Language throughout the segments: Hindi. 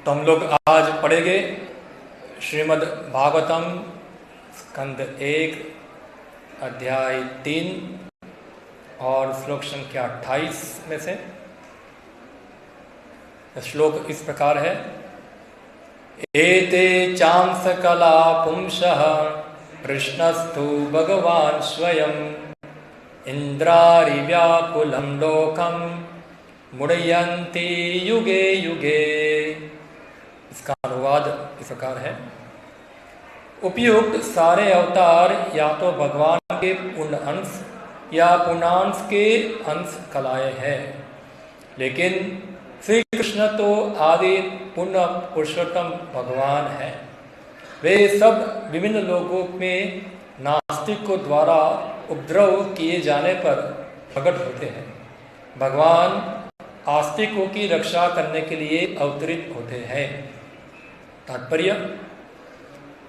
तो हम लोग आज पढ़ेंगे श्रीमद् भागवतम स्कंद 1 अध्याय 3 और श्लोक संख्या 28 में से। श्लोक इस प्रकार है। एते चांस कला पुंसः कृष्णस्तु भगवान स्वयं इंद्रारि व्याकुलं लोकं मुड़यन्ति युगे युगे। इसका अनुवाद इस प्रकार है। उपयुक्त सारे अवतार या तो भगवान के पूर्ण अंश या पूर्णांश के अंश कलाएं हैं, लेकिन श्री कृष्ण तो आदि पूर्ण पुरुषोत्तम भगवान है। वे सब विभिन्न लोगों में नास्तिकों द्वारा उपद्रव किए जाने पर प्रकट होते हैं। भगवान आस्तिकों की रक्षा करने के लिए अवतरित होते हैं। तात्पर्य,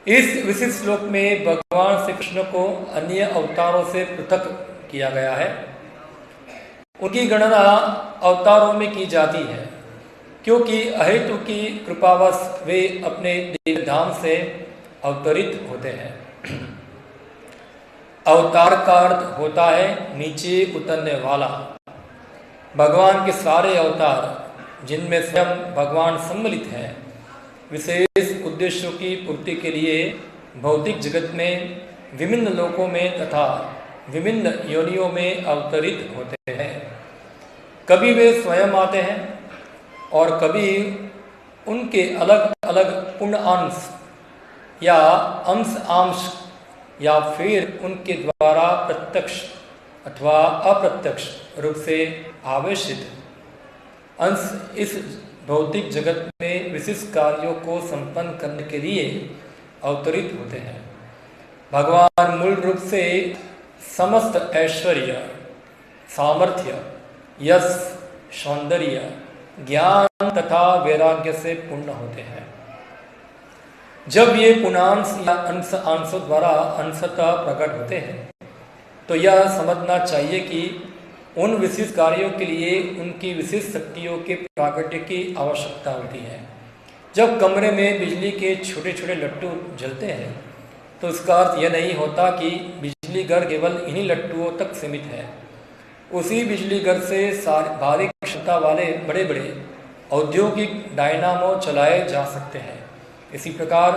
इस विशिष्ट श्लोक में भगवान श्री कृष्ण को अन्य अवतारों से पृथक किया गया है। उनकी गणना अवतारों में की जाती है, क्योंकि अहेतु की कृपावश वे अपने दिव्य धाम से अवतरित होते हैं। अवतार का अर्थ होता है नीचे उतरने वाला। भगवान के सारे अवतार, जिनमें स्वयं भगवान सम्मिलित हैं, विशेष उद्देश्यों की पूर्ति के लिए भौतिक जगत में विभिन्न लोकों में तथा विभिन्न योनियों में अवतरित होते हैं। कभी वे स्वयं आते हैं और कभी उनके अलग अलग पूर्ण अंश या अंश या फिर उनके द्वारा प्रत्यक्ष अथवा अप्रत्यक्ष रूप से आवेशित अंश इस भौतिक जगत में विशिष्ट कार्यों को संपन्न करने के लिए अवतरित होते हैं। भगवान मूल रूप से समस्त ऐश्वर्य, सामर्थ्य, यश, सौंदर्य, ज्ञान तथा वैराग्य से पूर्ण होते हैं। जब ये पूर्णांश या अंशों द्वारा अंशतः प्रकट होते हैं, तो यह समझना चाहिए कि उन विशिष्ट कार्यों के लिए उनकी विशिष्ट शक्तियों के प्राकट्य की आवश्यकता होती है। जब कमरे में बिजली के छोटे छोटे लट्टू जलते हैं, तो इसका अर्थ यह नहीं होता कि बिजली घर केवल इन्हीं लट्टुओं तक सीमित है। उसी बिजली घर से भारी क्षमता वाले बड़े बड़े औद्योगिक डायनामो चलाए जा सकते हैं। इसी प्रकार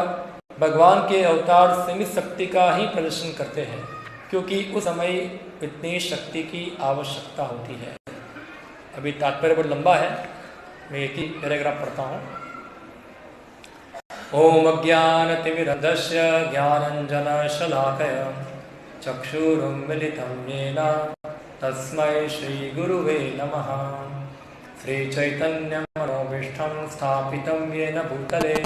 भगवान के अवतार सीमित शक्ति का ही प्रदर्शन करते हैं, क्योंकि उस समय इतनी शक्ति की आवश्यकता होती है। अभी तात्पर्य बहुत लंबा है, मैं एक ही पैराग्राफ पढ़ता हूँ। ओम अज्ञानतिमिरन्धस्य ज्ञानाञ्जनशलाकया चक्षुरुन्मीलितं येन तस्मै श्रीगुरुवे नमः। श्रीचैतन्यमनोभीष्टं स्थापितं येन भूतले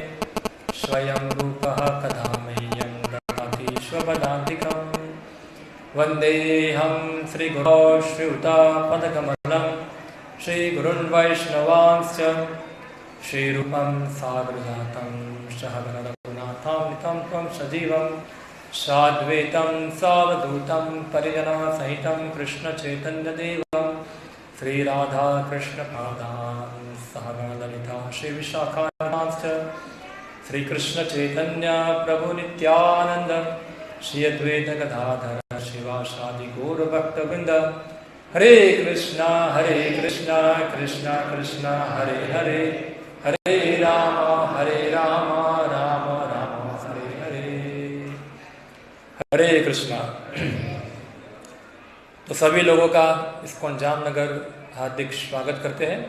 स्वयं रूपः कदा मह्यं ददाति स्वपदान्तिकम्। वन्देऽहं श्रीगुरो श्रीयुतापदकमलं श्रीगुरुन् वैष्णवांश्च श्रीरूपं साग्रजातं सहगणरघुनाथान्वितं त्वं सजीवं साद्वैतं सावधूतं परिजनसहितं कृष्णचैतन्यदेवं श्रीराधाकृष्णपादान् सहगणललिता श्रीविशाखांश्च श्रीकृष्णचैतन्य प्रभुनित्यानन्द श्री अद्वैत गदाधर शिवासादि गौर भक्तवृंद। हरे कृष्णा कृष्णा कृष्णा हरे हरे, हरे राम राम राम हरे हरे। हरे कृष्णा। तो सभी लोगों का इस्कॉन जामनगर हार्दिक स्वागत करते हैं।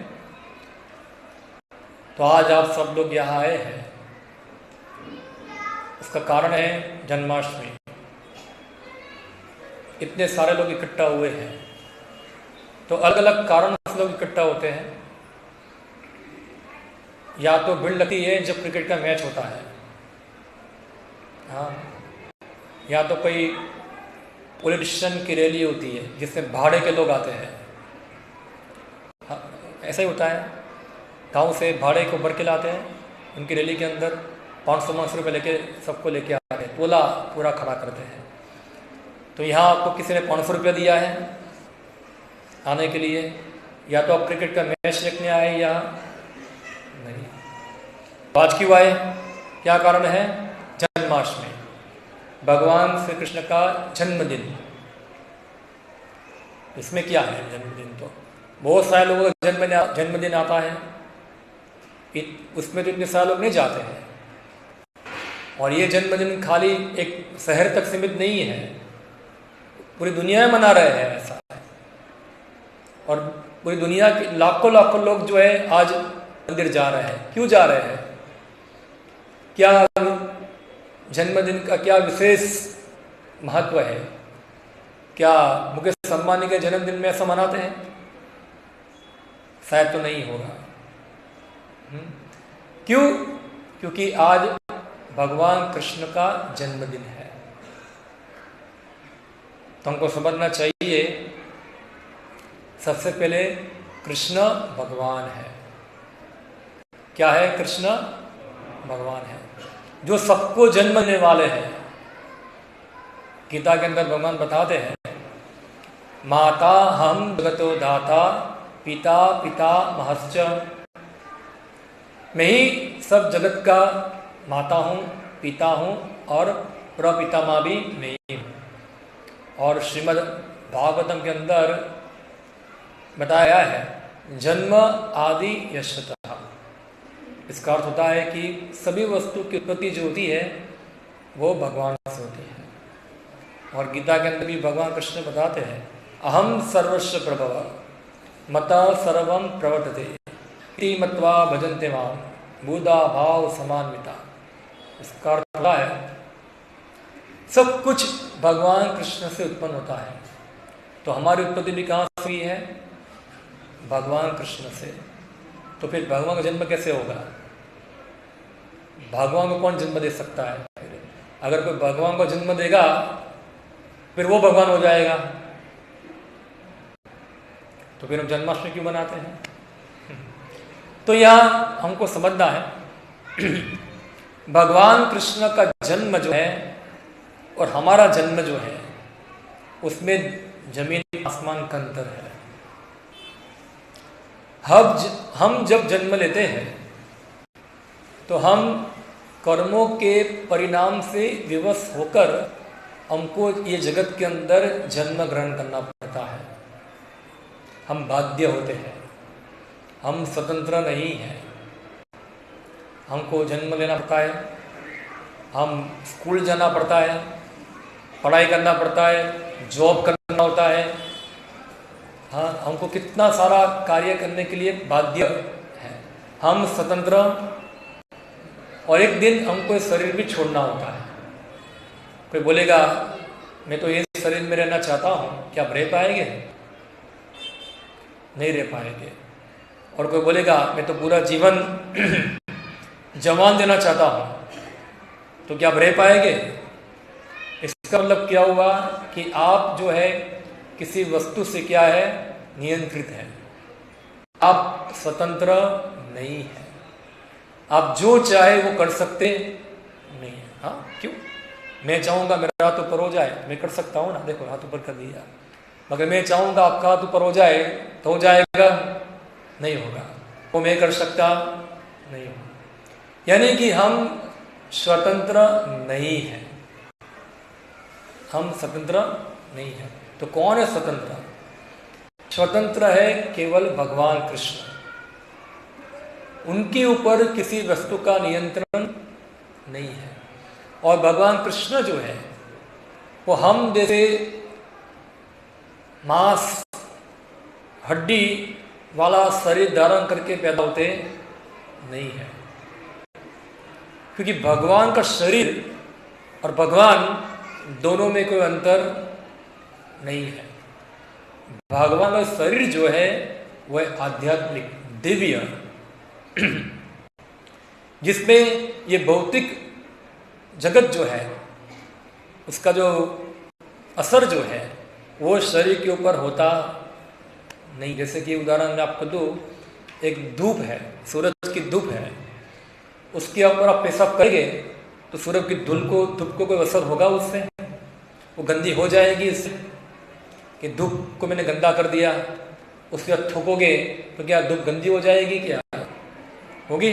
तो आज आप सब लोग यहाँ आए हैं, उसका कारण है जन्माष्टमी। इतने सारे लोग इकट्ठा हुए हैं, तो अलग अलग कारणों से लोग इकट्ठा होते हैं। या तो भीड़ लगती है जब क्रिकेट का मैच होता है, हाँ, या तो कोई पॉलिटिशियन की रैली होती है जिसमें भाड़े के लोग आते हैं। हाँ, ऐसा ही होता है। गांव से भाड़े को भर के लाते हैं, उनकी रैली के अंदर 500 रुपये लेके सबको लेके आते हैं, टोला पूरा खड़ा करते हैं। तो यहाँ आपको किसी ने 500 रुपया दिया है आने के लिए, या तो आप क्रिकेट का मैच देखने आए या नहीं। आज क्यों आए, क्या कारण है? जन्माष्टमी, भगवान श्री कृष्ण का जन्मदिन। इसमें क्या है जन्मदिन? तो बहुत सारे लोगों का जन्मदिन आता है, उसमें तो इतने सारे लोग नहीं जाते हैं। और ये जन्मदिन खाली एक शहर तक सीमित नहीं है, पूरी दुनिया में मना रहे हैं ऐसा है। और पूरी दुनिया के लाखों लाखों लोग जो है आज मंदिर जा रहे हैं। क्यों जा रहे हैं? क्या जन्मदिन का क्या विशेष महत्व है? क्या मुकेश अंबानी के जन्मदिन में ऐसा मनाते हैं? शायद तो नहीं होगा। क्यों? क्योंकि आज भगवान कृष्ण का जन्मदिन है। तो हमको समझना चाहिए, सबसे पहले कृष्ण भगवान है। क्या है? कृष्ण भगवान है जो सबको जन्म देने वाले हैं। गीता के अंदर भगवान बताते हैं, माता हम जगतो दाता पिता पिता महश्च। मैं ही सब जगत का माता हूँ, पिता हूँ और प्रपितामह भी मैं ही हूँ। और श्रीमद् भागवतम के अंदर बताया है, जन्म आदि यशतः। इसका अर्थ होता है कि सभी वस्तु की उत्पत्ति जो होती है वो भगवान से होती है। और गीता के अंदर भी भगवान कृष्ण बताते हैं, अहम सर्वस्व प्रभव मता सर्वम प्रवर्तते इति मत्वा भजन्ते माम बुधा भाव समान्विता। इसका अर्थ होता है सब कुछ भगवान कृष्ण से उत्पन्न होता है। तो हमारी उत्पत्ति भी कहाँ से हुई है? भगवान कृष्ण से। तो फिर भगवान का जन्म कैसे होगा? भगवान को कौन जन्म दे सकता है? अगर कोई भगवान को जन्म देगा फिर वो भगवान हो जाएगा। तो फिर हम जन्माष्टमी क्यों मनाते हैं? तो यहाँ हमको समझना है भगवान कृष्ण का जन्म जो है और हमारा जन्म जो है उसमें जमीन आसमान का अंतर है। हम जब जन्म लेते हैं तो हम कर्मों के परिणाम से विवश होकर हमको ये जगत के अंदर जन्म ग्रहण करना पड़ता है। हम बाध्य होते हैं, हम स्वतंत्र नहीं हैं। हमको जन्म लेना पड़ता है, हम स्कूल जाना पड़ता है, पढ़ाई करना पड़ता है, जॉब करना होता है। हाँ, हमको कितना सारा कार्य करने के लिए बाध्य है। हम स्वतंत्र, और एक दिन हमको शरीर भी छोड़ना होता है। कोई बोलेगा मैं तो ये शरीर में रहना चाहता हूँ, क्या आप रह पाएंगे? नहीं रह पाएंगे। और कोई बोलेगा मैं तो पूरा जीवन जवान देना चाहता हूँ, तो क्या आप रह पाएंगे? इसका मतलब क्या हुआ कि आप जो है किसी वस्तु से क्या है? नियंत्रित है। आप स्वतंत्र नहीं है। आप जो चाहे वो कर सकते नहीं है। हाँ, क्यों? मैं चाहूँगा मेरा हाथ ऊपर हो जाए, मैं कर सकता हूँ ना। देखो हाथ ऊपर कर दिया, मगर मैं चाहूँगा आपका हाथ ऊपर हो जाए तो हो जाएगा? नहीं होगा। वो मैं कर सकता नहीं होगा। यानी कि हम स्वतंत्र नहीं है। हम स्वतंत्र नहीं है। तो कौन है स्वतंत्र? स्वतंत्र है केवल भगवान कृष्ण। उनके ऊपर किसी वस्तु का नियंत्रण नहीं है। और भगवान कृष्ण जो है वो हम जैसे मांस हड्डी वाला शरीर धारण करके पैदा होते नहीं है। क्योंकि भगवान का शरीर और भगवान दोनों में कोई अंतर नहीं है। भगवान का शरीर जो है वह आध्यात्मिक दिव्य, जिसमें ये भौतिक जगत जो है उसका जो असर जो है वो शरीर के ऊपर होता नहीं। जैसे कि उदाहरण मैं आपको दूं, एक धूप है, सूरज की धूप है, उसके ऊपर आप पेशाब करेंगे तो सूरज की धूप को कोई असर होगा? उससे वो गंदी हो जाएगी। इससे कि धूप को मैंने गंदा कर दिया, उसके बाद थूकोगे तो क्या धूप गंदी हो जाएगी? क्या होगी?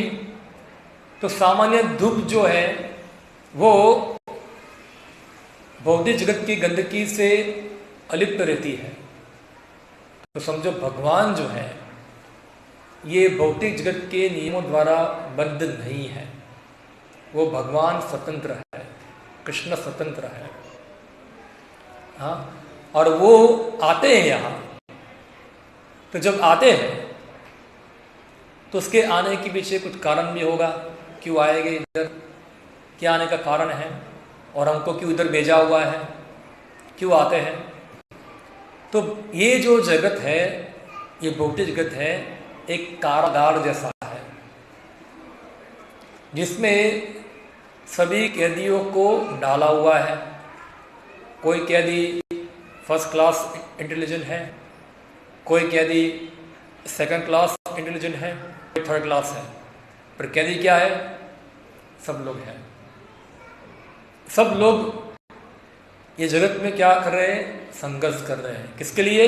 तो सामान्य धूप जो है वो भौतिक जगत की गंदगी से अलिप्त रहती है। तो समझो भगवान जो है ये भौतिक जगत के नियमों द्वारा बद्ध नहीं है, वो भगवान स्वतंत्र है, कृष्ण स्वतंत्र है। हाँ, और वो आते हैं यहाँ। तो जब आते हैं तो उसके आने के पीछे कुछ कारण भी होगा, क्यों आएंगे इधर, क्या आने का कारण है, और हमको क्यों इधर भेजा हुआ है, क्यों आते हैं। तो ये जो जगत है, ये भौतिक जगत है, एक कारागार जैसा है जिसमें सभी कैदियों को डाला हुआ है। कोई कैदी फर्स्ट क्लास इंटेलिजेंट है, कोई कैदी सेकंड क्लास इंटेलिजेंट है, कोई थर्ड क्लास है, पर कैदी क्या है, सब लोग हैं। सब लोग ये जगत में क्या कर रहे हैं, संघर्ष कर रहे हैं। किसके लिए,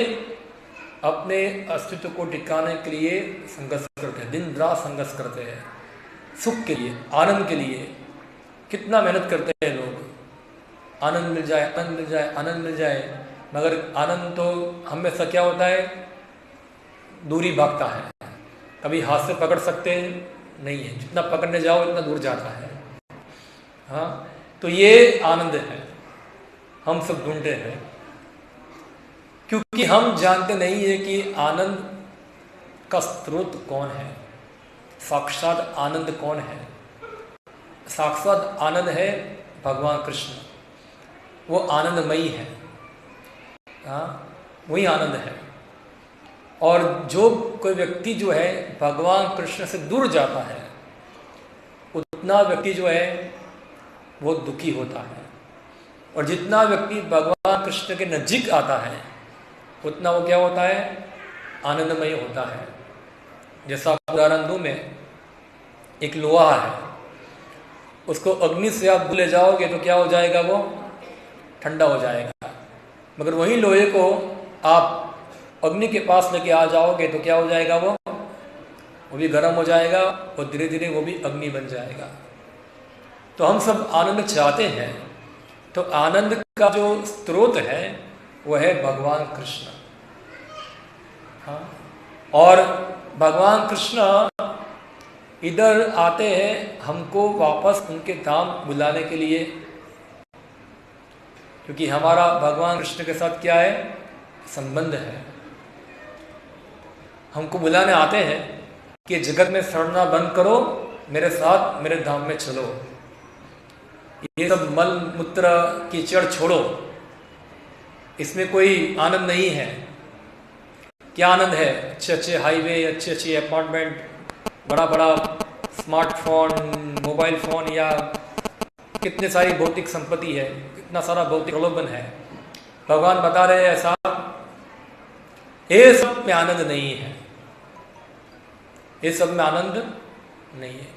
अपने अस्तित्व को टिकाने के लिए संघर्ष करते हैं, दिन रात संघर्ष करते हैं, सुख के लिए, आनंद के लिए। कितना मेहनत करते हैं लोग, आनंद मिल जाए, आनंद मिल जाए, आनंद मिल जाए, मगर आनंद तो हमेशा क्या होता है, दूरी भागता है। कभी हाथ से पकड़ सकते नहीं है, जितना पकड़ने जाओ इतना दूर जाता है। हाँ, तो ये आनंद है, हम सब ढूंढते हैं, क्योंकि हम जानते नहीं है कि आनंद का स्रोत कौन है, साक्षात आनंद कौन है। साक्षात आनंद है भगवान कृष्ण, वो आनंदमयी है। हाँ, वही आनंद है। और जो कोई व्यक्ति जो है भगवान कृष्ण से दूर जाता है, उतना व्यक्ति जो है वो दुखी होता है, और जितना व्यक्ति भगवान कृष्ण के नजीक आता है उतना वो क्या होता है, आनंदमय होता है। जैसा उदाहरण दूं मैं, एक लोहा है, उसको अग्नि से आप भूले जाओगे तो क्या हो जाएगा, वो ठंडा हो जाएगा। मगर वही लोहे को आप अग्नि के पास लेके आ जाओगे तो क्या हो जाएगा, वो भी गर्म हो जाएगा, और धीरे धीरे वो भी अग्नि बन जाएगा। तो हम सब आनंद चाहते हैं, तो आनंद का जो स्रोत है वो है भगवान कृष्ण। हाँ, और भगवान कृष्ण इधर आते हैं हमको वापस उनके धाम बुलाने के लिए, क्योंकि हमारा भगवान कृष्ण के साथ क्या है, संबंध है। हमको बुलाने आते हैं कि जगत में सड़ना बंद करो, मेरे साथ मेरे धाम में चलो, ये सब मल मूत्र कीचड़ छोड़ो, इसमें कोई आनंद नहीं है। क्या आनंद है, अच्छे अच्छे हाईवे, अच्छे अच्छे अपार्टमेंट, बड़ा बड़ा स्मार्टफोन, मोबाइल फोन, या कितने सारी भौतिक संपत्ति है, कितना सारा भौतिक प्रलोभन है। भगवान बता रहे हैं ऐसा, ये सब में आनंद नहीं है, ये सब में आनंद नहीं है।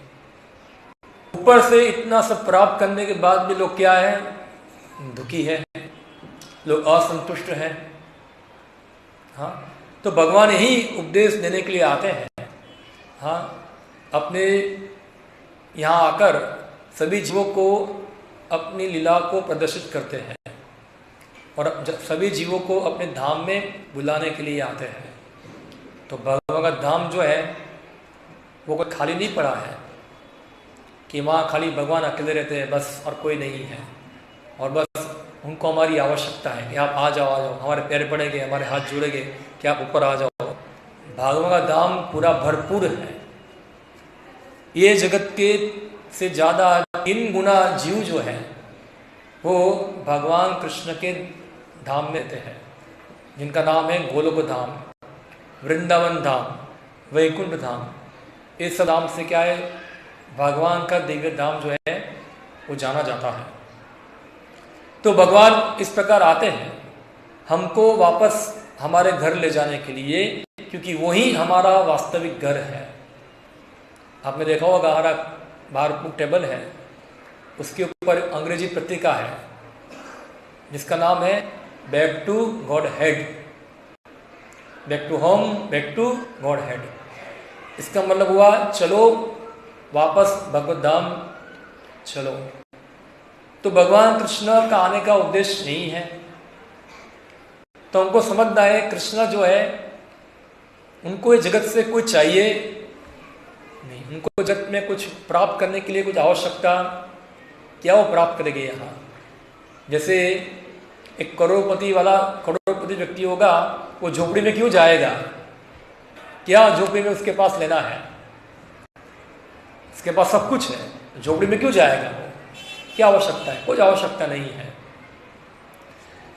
ऊपर से इतना सब प्राप्त करने के बाद भी लोग क्या है, दुखी है, लोग असंतुष्ट हैं। हाँ, तो भगवान ही उपदेश देने के लिए आते हैं। हाँ, अपने यहाँ आकर सभी जीवों को अपनी लीला को प्रदर्शित करते हैं, और सभी जीवों को अपने धाम में बुलाने के लिए आते हैं। तो भगवान का धाम जो है वो कोई खाली नहीं पड़ा है कि वहाँ खाली भगवान अकेले रहते हैं बस, और कोई नहीं है, और बस उनको हमारी आवश्यकता है कि आप आ जाओ, आ जाओ, हमारे पैर पड़ेंगे, हमारे हाथ जुड़ेंगे कि आप ऊपर आ जाओ। भगवान का धाम पूरा भरपूर है। ये जगत के से ज़्यादा 3 गुना जीव जो है वो भगवान कृष्ण के धाम में रहते हैं, जिनका नाम है गोलोक धाम, वृंदावन धाम, वैकुंठ धाम। इस सब धाम से क्या है, भगवान का दिव्य धाम जो है वो जाना जाता है। तो भगवान इस प्रकार आते हैं हमको वापस हमारे घर ले जाने के लिए, क्योंकि वही हमारा वास्तविक घर है। आपने देखा होगा हमारा बाहर बुक टेबल है, उसके ऊपर अंग्रेजी पत्रिका है जिसका नाम है back to Godhead, back to home, back to Godhead. इसका मतलब हुआ चलो वापस भगवत धाम चलो। तो भगवान कृष्ण का आने का उद्देश्य नहीं है। तो हमको समझना है कृष्ण जो है उनको इस जगत से कुछ चाहिए नहीं, उनको जगत में कुछ प्राप्त करने के लिए कुछ आवश्यकता क्या वो प्राप्त करेंगे यहाँ। जैसे एक करोड़पति व्यक्ति होगा, वो झोपड़ी में क्यों जाएगा? क्या झोपड़ी में उसके पास लेना है? उसके पास सब कुछ है, झोपड़ी में क्यों जाएगा वो? क्या आवश्यकता है? कुछ आवश्यकता नहीं है।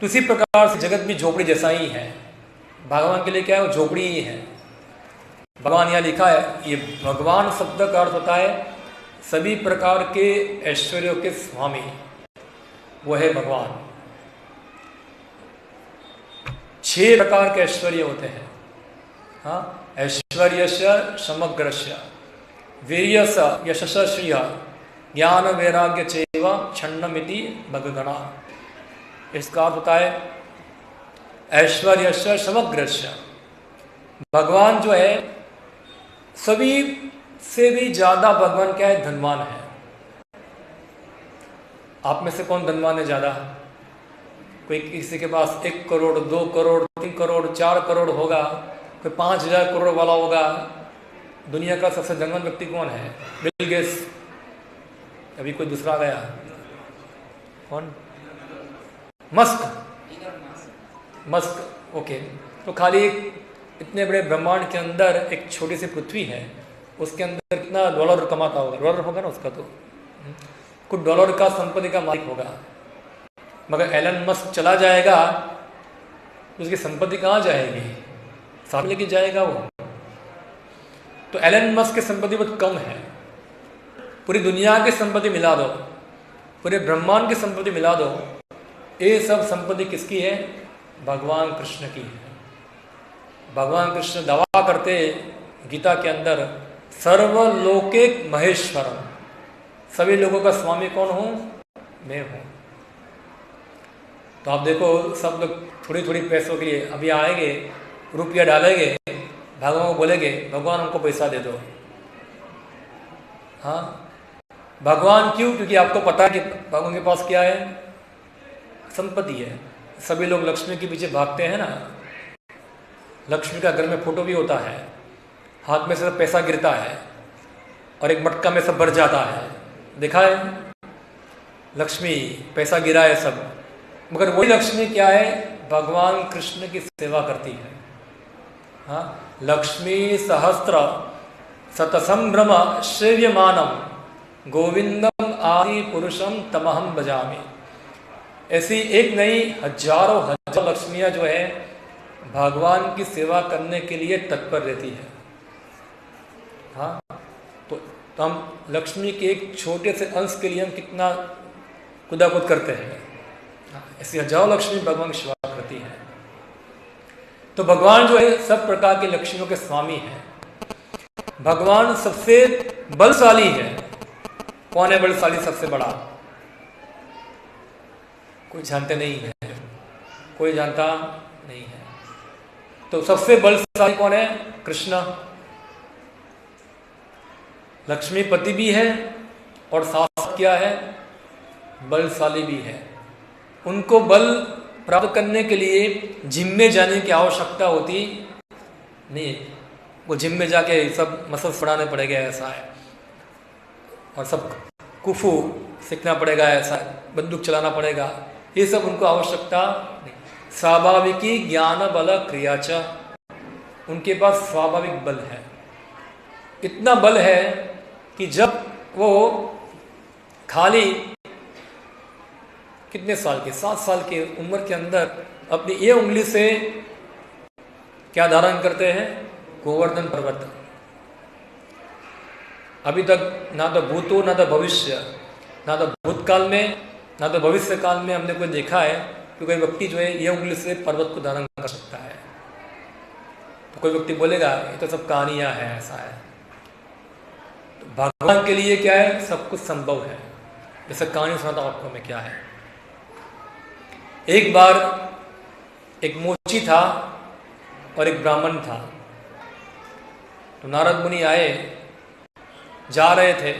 तो इसी प्रकार से जगत भी झोपड़ी जैसा ही है। भगवान के लिए क्या है? वो झोपड़ी ही है। भगवान यहाँ लिखा है, ये भगवान शब्द का अर्थ होता है सभी प्रकार के ऐश्वर्यों के स्वामी, वो है भगवान। 6 प्रकार के ऐश्वर्य होते हैं। हाँ, ऐश्वर्यस्य समग्रस्य वीर्यस यशस श्रिय ज्ञान वैराग्य चैव क्षण्णमिति भगगणा। इसका अर्थ होता है ऐश्वर्यस्य समग्रस्य, भगवान जो है सभी से भी ज्यादा भगवान क्या है? धनवान है। आप में से कौन धनवान है ज्यादा? कोई किसी के पास 1 करोड़, 2 करोड़, 3 करोड़, 4 करोड़ होगा, कोई 5,000 करोड़ वाला होगा। दुनिया का सबसे धनवान व्यक्ति कौन है? Bill Gates. अभी कोई दूसरा गया, कौन? मस्क। ओके। तो खाली इतने बड़े ब्रह्मांड के अंदर एक छोटी सी पृथ्वी है, उसके अंदर कितना डॉलर कमाता होगा? डॉलर होगा ना उसका, तो कुछ डॉलर का संपत्ति का मालिक होगा। मगर एलन मस्क चला जाएगा तो उसकी संपत्ति कहाँ जाएगी? साथ लेके जाएगा वो। तो एलन मस्क की संपत्ति बहुत कम है। पूरी दुनिया की संपत्ति मिला दो, पूरे ब्रह्मांड की संपत्ति मिला दो, ये सब संपत्ति किसकी है? भगवान कृष्ण की है। भगवान कृष्ण दावा करते गीता के अंदर, सर्वलोकिक महेश्वरम, सभी लोगों का स्वामी कौन हूं? मैं हूं। तो आप देखो, सब लोग थोड़ी थोड़ी पैसों के लिए अभी आएंगे, रुपया डालेंगे, भगवान को बोलेंगे भगवान हमको पैसा दे दो। हाँ, भगवान क्यों? क्योंकि आपको पता है कि भगवान के पास क्या है? संपत्ति है। सभी लोग लक्ष्मी के पीछे भागते हैं ना। लक्ष्मी का घर में फोटो भी होता है, हाथ में से सब पैसा गिरता है और एक मटका में सब भर जाता है। देखा है? लक्ष्मी पैसा गिरा है सब, मगर वही लक्ष्मी क्या है? भगवान कृष्ण की सेवा करती है। हाँ, लक्ष्मी सहस्त्र शतसंभ्रम सेव्यमानम गोविंदम आदि पुरुषम तमहम भजामि। ऐसी एक नहीं, हजारों लक्ष्मियां जो है भगवान की सेवा करने के लिए तत्पर रहती है। हाँ, तो हम लक्ष्मी के एक छोटे से अंश के लिए हम कितना कुदाकुद करते हैं। ऐसी हजारों लक्ष्मी भगवान की सेवा करती है। तो भगवान जो है सब प्रकार के लक्ष्मियों के स्वामी है। भगवान सबसे बलशाली है। कौन है बलशाली सबसे बड़ा? कोई जानते नहीं है, कोई जानता नहीं है। तो सबसे बलशाली कौन है? कृष्ण। लक्ष्मीपति भी है और साथ क्या है? बलशाली भी है। उनको बल प्राप्त करने के लिए जिम में जाने की आवश्यकता होती नहीं। वो जिम में जाके सब मसल्स बढ़ाने पड़ेगा ऐसा है, और सब कुफू सीखना पड़ेगा ऐसा है, बंदूक चलाना पड़ेगा, ये सब उनको आवश्यकता नहीं। स्वाभाविकी ज्ञान बल क्रियाच, उनके पास स्वाभाविक बल है। इतना बल है कि जब वो खाली कितने साल के 7 साल के उम्र के अंदर अपनी ये उंगली से क्या धारण करते हैं? गोवर्धन पर्वत। अभी तक ना तो भूतो ना तो भविष्य, ना तो भूतकाल में ना तो भविष्य काल में हमने कोई देखा है कि कोई व्यक्ति जो है ये उंगली से पर्वत को धारण कर सकता है। तो कोई व्यक्ति बोलेगा ये तो सब कहानियां हैं, ऐसा है। तो भगवान के लिए क्या है? सब कुछ संभव है। जैसे कहानी सुनाता हूं आपको मैं क्या है। एक बार एक मोची था और एक ब्राह्मण था। तो नारद मुनि आए, जा रहे थे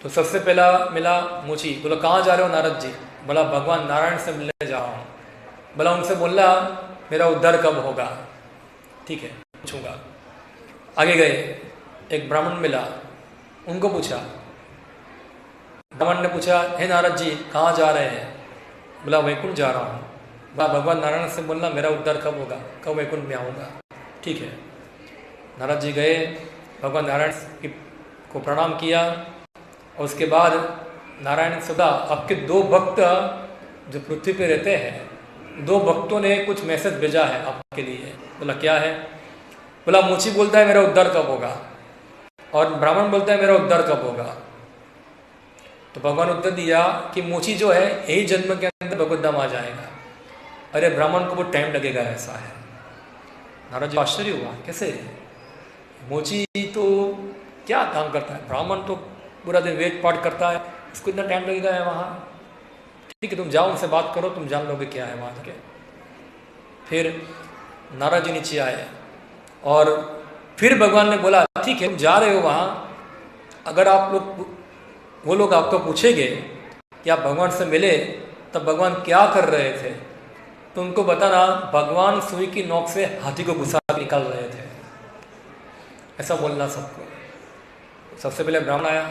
तो सबसे पहला मिला मोची। बोला कहाँ जा रहे हो नारद जी? बोला भगवान नारायण से मिलने जा रहा हूँ। बोला उनसे बोला मेरा उद्धार कब होगा? ठीक है पूछूंगा। आगे गए, एक ब्राह्मण मिला, उनको पूछा। ब्राह्मण ने पूछा हे नारद जी कहाँ जा रहे हैं? बोला वैकुंठ जा रहा हूँ। बोला भगवान नारायण से बोलना मेरा उद्धार कब होगा, कब वैकुंठ में आऊँगा। ठीक है। नारद जी गए, भगवान नारायण को प्रणाम किया और उसके बाद नारायण सदा आपके दो भक्त जो पृथ्वी पे रहते हैं, दो भक्तों ने कुछ मैसेज भेजा है आपके लिए। बोला क्या है? बोला मुची बोलता है मेरा उद्धार कब होगा और ब्राह्मण बोलता है मेरा उद्धार कब होगा। तो भगवान उत्तर दिया कि मोची जो है यही जन्म के अंदर भगवत धाम आ जाएगा। अरे ब्राह्मण को वो टाइम लगेगा, ऐसा है। नारद जी आश्चर्य हुआ, कैसे? मोची तो क्या काम करता है, ब्राह्मण तो पूरा दिन वेद पाठ करता है, उसको इतना टाइम लगेगा है वहाँ? ठीक है तुम जाओ उनसे बात करो, तुम जान लोगे क्या है वहाँ के। फिर नारद जी नीचे आए और फिर भगवान ने बोला ठीक है तुम जा रहे हो वहाँ, अगर आप लोग वो लोग आपको पूछेंगे कि आप भगवान से मिले तब भगवान क्या कर रहे थे, तो उनको बताना भगवान सुई की नोक से हाथी को घुसा निकाल रहे थे, ऐसा बोलना सबको। सबसे पहले ब्राह्मण आया।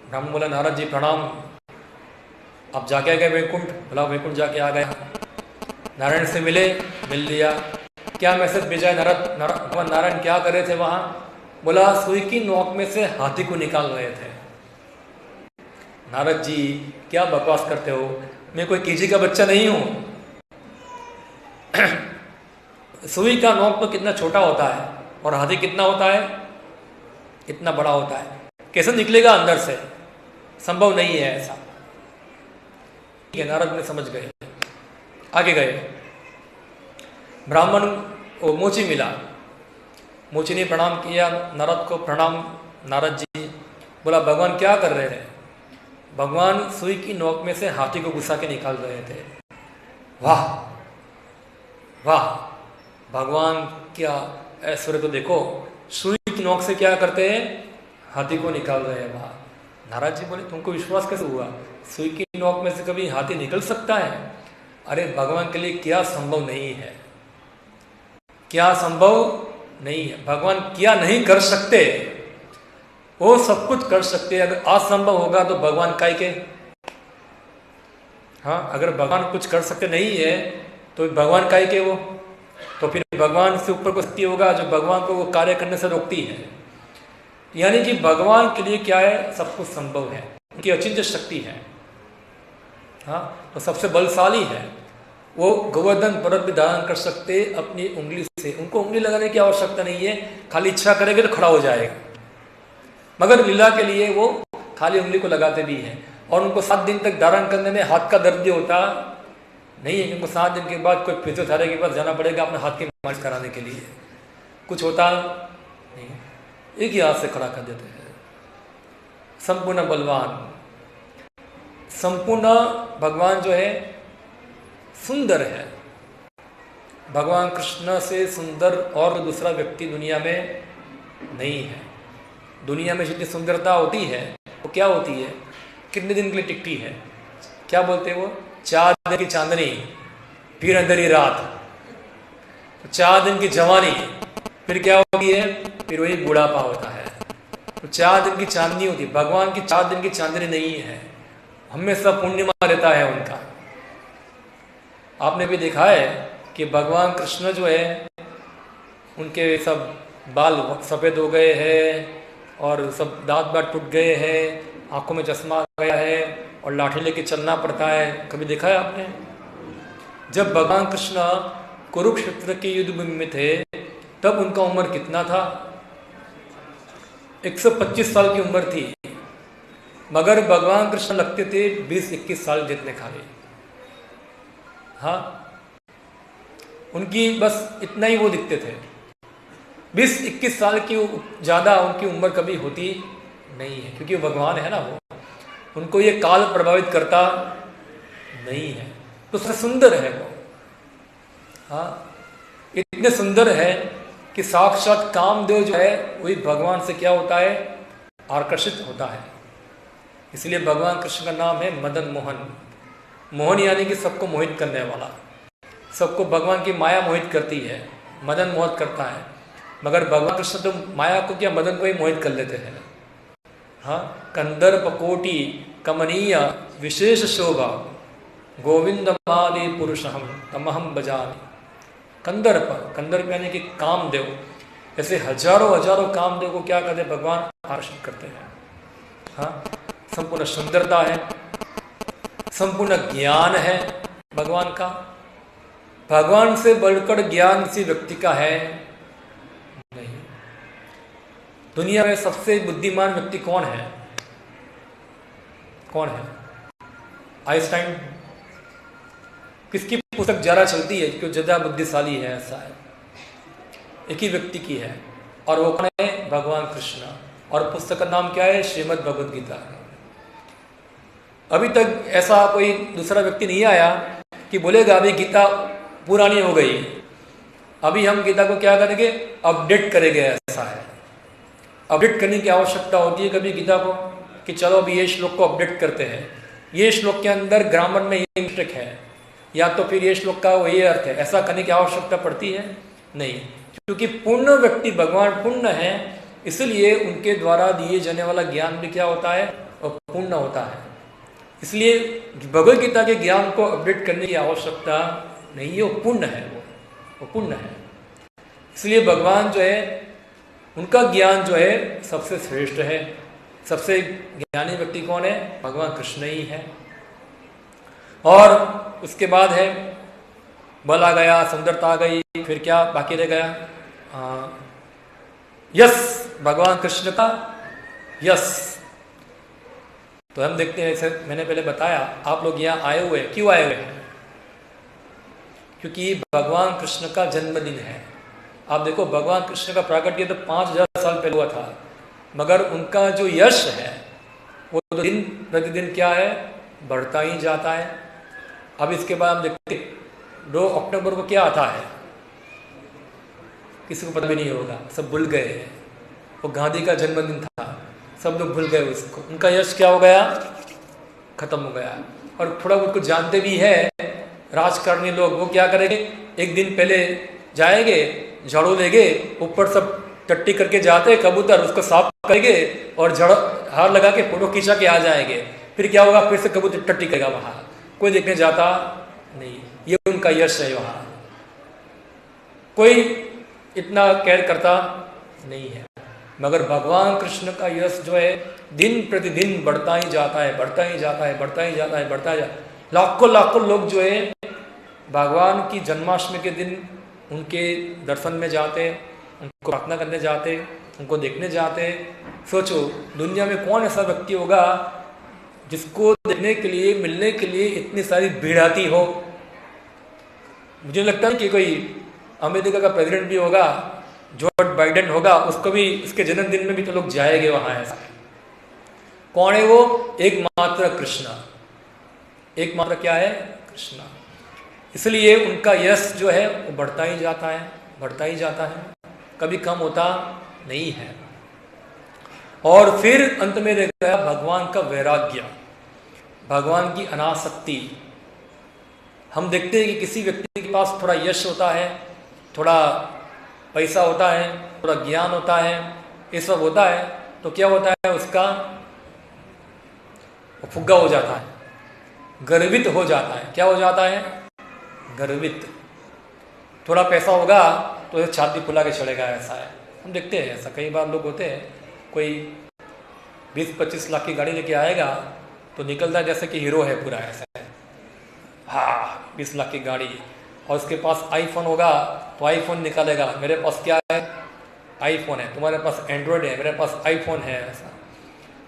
ब्राह्मण बोला नारद जी प्रणाम, आप जाके आ गए वैकुंठ? बोला वैकुंठ जाके आ गया। नारायण से मिले? मिल लिया। क्या मैसेज भेजा है भगवान नारायण क्या कर रहे थे वहाँ? बोला सुई की नोक में से हाथी को निकाल रहे थे। नारद जी क्या बकवास करते हो, मैं कोई कीजी का बच्चा नहीं हूँ। सुई का नोक तो कितना छोटा होता है और हाथी कितना होता है, इतना बड़ा होता है, कैसे निकलेगा अंदर से? संभव नहीं है ऐसा। ठीक है, नारद ने समझ गए। आगे गए, ब्राह्मण को मोची मिला। मोची ने प्रणाम किया नारद को। प्रणाम नारद जी। बोला भगवान क्या कर रहे थे? भगवान सुई की नोक में से हाथी को घुसा के निकाल रहे थे। वाह वाह, भगवान क्या ऐश्वर्य तो देखो, सुई की नोक से क्या करते हैं? हाथी को निकाल रहे हैं। वाह। नारद जी बोले तुमको विश्वास कैसे हुआ, सुई की नोक में से कभी हाथी निकल सकता है? अरे भगवान के लिए क्या संभव नहीं है, क्या संभव नहीं है। भगवान क्या नहीं कर सकते, वो सब कुछ कर सकते हैं। अगर असंभव होगा तो भगवान काय के? हाँ, अगर भगवान कुछ कर सकते नहीं है तो भगवान काय के वो? तो फिर भगवान से ऊपर कोई शक्ति होगा जो भगवान को वो कार्य करने से रोकती है। यानी कि भगवान के लिए क्या है, सब कुछ संभव है, उनकी अचिंत्य शक्ति है। हाँ, तो सबसे बलशाली है वो। गोवर्धन पर्वत भी धारण कर सकते अपनी उंगली से, उनको उंगली लगाने की आवश्यकता नहीं है, खाली इच्छा करेंगे तो खड़ा हो जाएगा। मगर लीला के लिए वो खाली उंगली को लगाते भी हैं। और उनको 7 दिन तक धारण करने में हाथ का दर्द भी होता नहीं है, उनको 7 दिन के बाद कोई फिजियोथेरेपी के पास जाना पड़ेगा अपने हाथ की मालिश कराने के लिए, कुछ होता नहीं, एक ही हाथ से खड़ा कर देते हैं। संपूर्ण बलवान, संपूर्ण भगवान जो है सुंदर है। भगवान कृष्ण से सुंदर और दूसरा व्यक्ति दुनिया में नहीं है। दुनिया में जितनी सुंदरता होती है वो क्या होती है, कितने दिन के लिए टिकती है? क्या बोलते हैं वो? 4 दिन की चांदनी, फिर अंधेरी रात, 4 दिन की जवानी, फिर क्या होती है? फिर वही बुढ़ापा होता है। तो 4 दिन की चांदनी होती है। भगवान की 4 दिन की चांदनी नहीं है, हमेशा पूर्णिमा रहता है उनका। आपने भी देखा है कि भगवान कृष्ण जो है उनके सब बाल सफ़ेद हो गए हैं और सब दांत बात टूट गए हैं, आंखों में चश्मा आ गया है और लाठी लेके चलना पड़ता है। कभी देखा है आपने? जब भगवान कृष्ण कुरुक्षेत्र के युद्ध में थे तब उनका उम्र कितना था? 125 साल की उम्र थी, मगर भगवान कृष्ण लगते थे 20-21 साल जितने खाली। हाँ, उनकी बस इतना ही वो दिखते थे। 20-21 साल की ज़्यादा उनकी उम्र कभी होती नहीं है, क्योंकि भगवान है ना, वो उनको ये काल प्रभावित करता नहीं है। तो सुंदर है वो। हाँ, इतने सुंदर है कि कि साक्षात कामदेव जो है वही भगवान से क्या होता है, आकर्षित होता है। इसलिए भगवान कृष्ण का नाम है मदन मोहन। मोहन यानी कि सबको मोहित करने वाला, सबको भगवान की माया मोहित करती है, मदन मोहित करता है। मगर भगवान कृष्ण तो माया को क्या, मदन को ही मोहित कर लेते हैं। हाँ, कंदर्प कोटि कमनीय विशेष शोभा गोविंद मादि पुरुषहम तमहम बजामि। कंदर्प यानी कि कामदेव, ऐसे हजारों हजारों कामदेव को क्या करते, भगवान आकर्षित करते हैं। हाँ, संपूर्ण सुंदरता है, संपूर्ण ज्ञान है भगवान का। भगवान से बढ़कर ज्ञान किसी व्यक्ति का है नहीं। दुनिया में सबसे बुद्धिमान व्यक्ति कौन है? कौन है? आइंस्टाइन। किसकी पुस्तक ज्यादा चलती है, क्यों ज्यादा बुद्धिशाली है? ऐसा है, एक ही व्यक्ति की है, और वो कौन है? भगवान कृष्ण। और पुस्तक का नाम क्या है? श्रीमद् भगवद गीता। अभी तक ऐसा कोई दूसरा व्यक्ति नहीं आया कि बोलेगा अभी गीता पुरानी हो गई, अभी हम गीता को क्या करेंगे, अपडेट करेंगे। ऐसा है, अपडेट करने की आवश्यकता होती है कभी गीता को, कि चलो अभी ये श्लोक को अपडेट करते हैं, ये श्लोक के अंदर ग्रामर में ये मिस्टेक है, या तो फिर ये श्लोक का वो ये अर्थ है। ऐसा करने की आवश्यकता पड़ती है नहीं, क्योंकि पूर्ण व्यक्ति भगवान पूर्ण है, इसलिए उनके द्वारा दिए जाने वाला ज्ञान भी क्या होता है, और पूर्ण होता है। इसलिए भगवद गीता के ज्ञान को अपडेट करने की आवश्यकता नहीं है, वो पूर्ण है, वो पूर्ण है। इसलिए भगवान जो है, उनका ज्ञान जो है सबसे श्रेष्ठ है। सबसे ज्ञानी व्यक्ति कौन है? भगवान कृष्ण ही है। और उसके बाद है बल आ गया, सुंदरता आ गई, फिर क्या बाकी रह गया? यस, भगवान कृष्ण का यस। तो हम देखते हैं, जैसे मैंने पहले बताया, आप लोग यहाँ आए हुए, क्यों आए हुए हैं? क्योंकि भगवान कृष्ण का जन्मदिन है। आप देखो, भगवान कृष्ण का प्राकट्य तो 5000 साल पहले हुआ था, मगर उनका जो यश है वो तो दिन प्रतिदिन क्या है, बढ़ता ही जाता है। अब इसके बाद हम देखते 2 अक्टूबर को क्या आता है, किसी को पता भी नहीं होगा, सब भूल गए हैं। वो गांधी का जन्मदिन था, सब लोग भूल गए उसको। उनका यश क्या हो गया, खत्म हो गया। और थोड़ा बहुत कुछ जानते भी है राजकारणी लोग, वो क्या करेंगे, एक दिन पहले जाएंगे, झाड़ू लेंगे, ऊपर सब टट्टी करके जाते कबूतर, उसको साफ करेंगे और हार लगा के फोटो खींचा के आ जाएंगे। फिर क्या होगा, फिर से कबूतर टट्टी करेगा, वहां कोई देखने जाता नहीं। ये उनका यश है, वहां कोई इतना केयर करता नहीं है। मगर भगवान कृष्ण का यश जो है दिन प्रतिदिन बढ़ता ही जाता है, बढ़ता ही जाता है, बढ़ता ही जाता है, बढ़ता ही जाता है। लाखों लाखों लोग जो है भगवान की जन्माष्टमी के दिन उनके दर्शन में जाते, उनको प्रार्थना करने जाते, उनको देखने जाते। सोचो, दुनिया में कौन ऐसा व्यक्ति होगा जिसको देखने के लिए, मिलने के लिए इतनी सारी भीड़ आती हो। मुझे लगता है कि कोई अमेरिका का प्रेसिडेंट भी होगा, जॉर्ज बाइडेन होगा, उसको भी उसके जन्मदिन में भी तो लोग जाएंगे वहां। ऐसा कौन है वो? एकमात्र कृष्ण। एकमात्र क्या है? कृष्ण। इसलिए उनका यश जो है वो बढ़ता ही जाता है, बढ़ता ही जाता है, कभी कम होता नहीं है। और फिर अंत में रह गया भगवान का वैराग्य, भगवान की अनासक्ति। हम देखते हैं कि किसी व्यक्ति के पास थोड़ा यश होता है, थोड़ा पैसा होता है, थोड़ा ज्ञान होता है, ये सब होता है, तो क्या होता है, उसका फुग्गा हो जाता है, गर्वित हो जाता है। क्या हो जाता है? गर्वित। थोड़ा पैसा होगा तो छाती फुला के चढ़ेगा, ऐसा है। हम देखते हैं ऐसा कई बार लोग होते हैं, कोई 20-25 लाख की गाड़ी लेके आएगा तो निकलता है जैसे कि हीरो है पूरा, ऐसा है। हाँ, 20 लाख की गाड़ी, और उसके पास आईफोन होगा तो आईफोन निकालेगा, मेरे पास क्या है? आईफोन है। तुम्हारे पास एंड्रॉयड है, मेरे पास आईफोन है, ऐसा।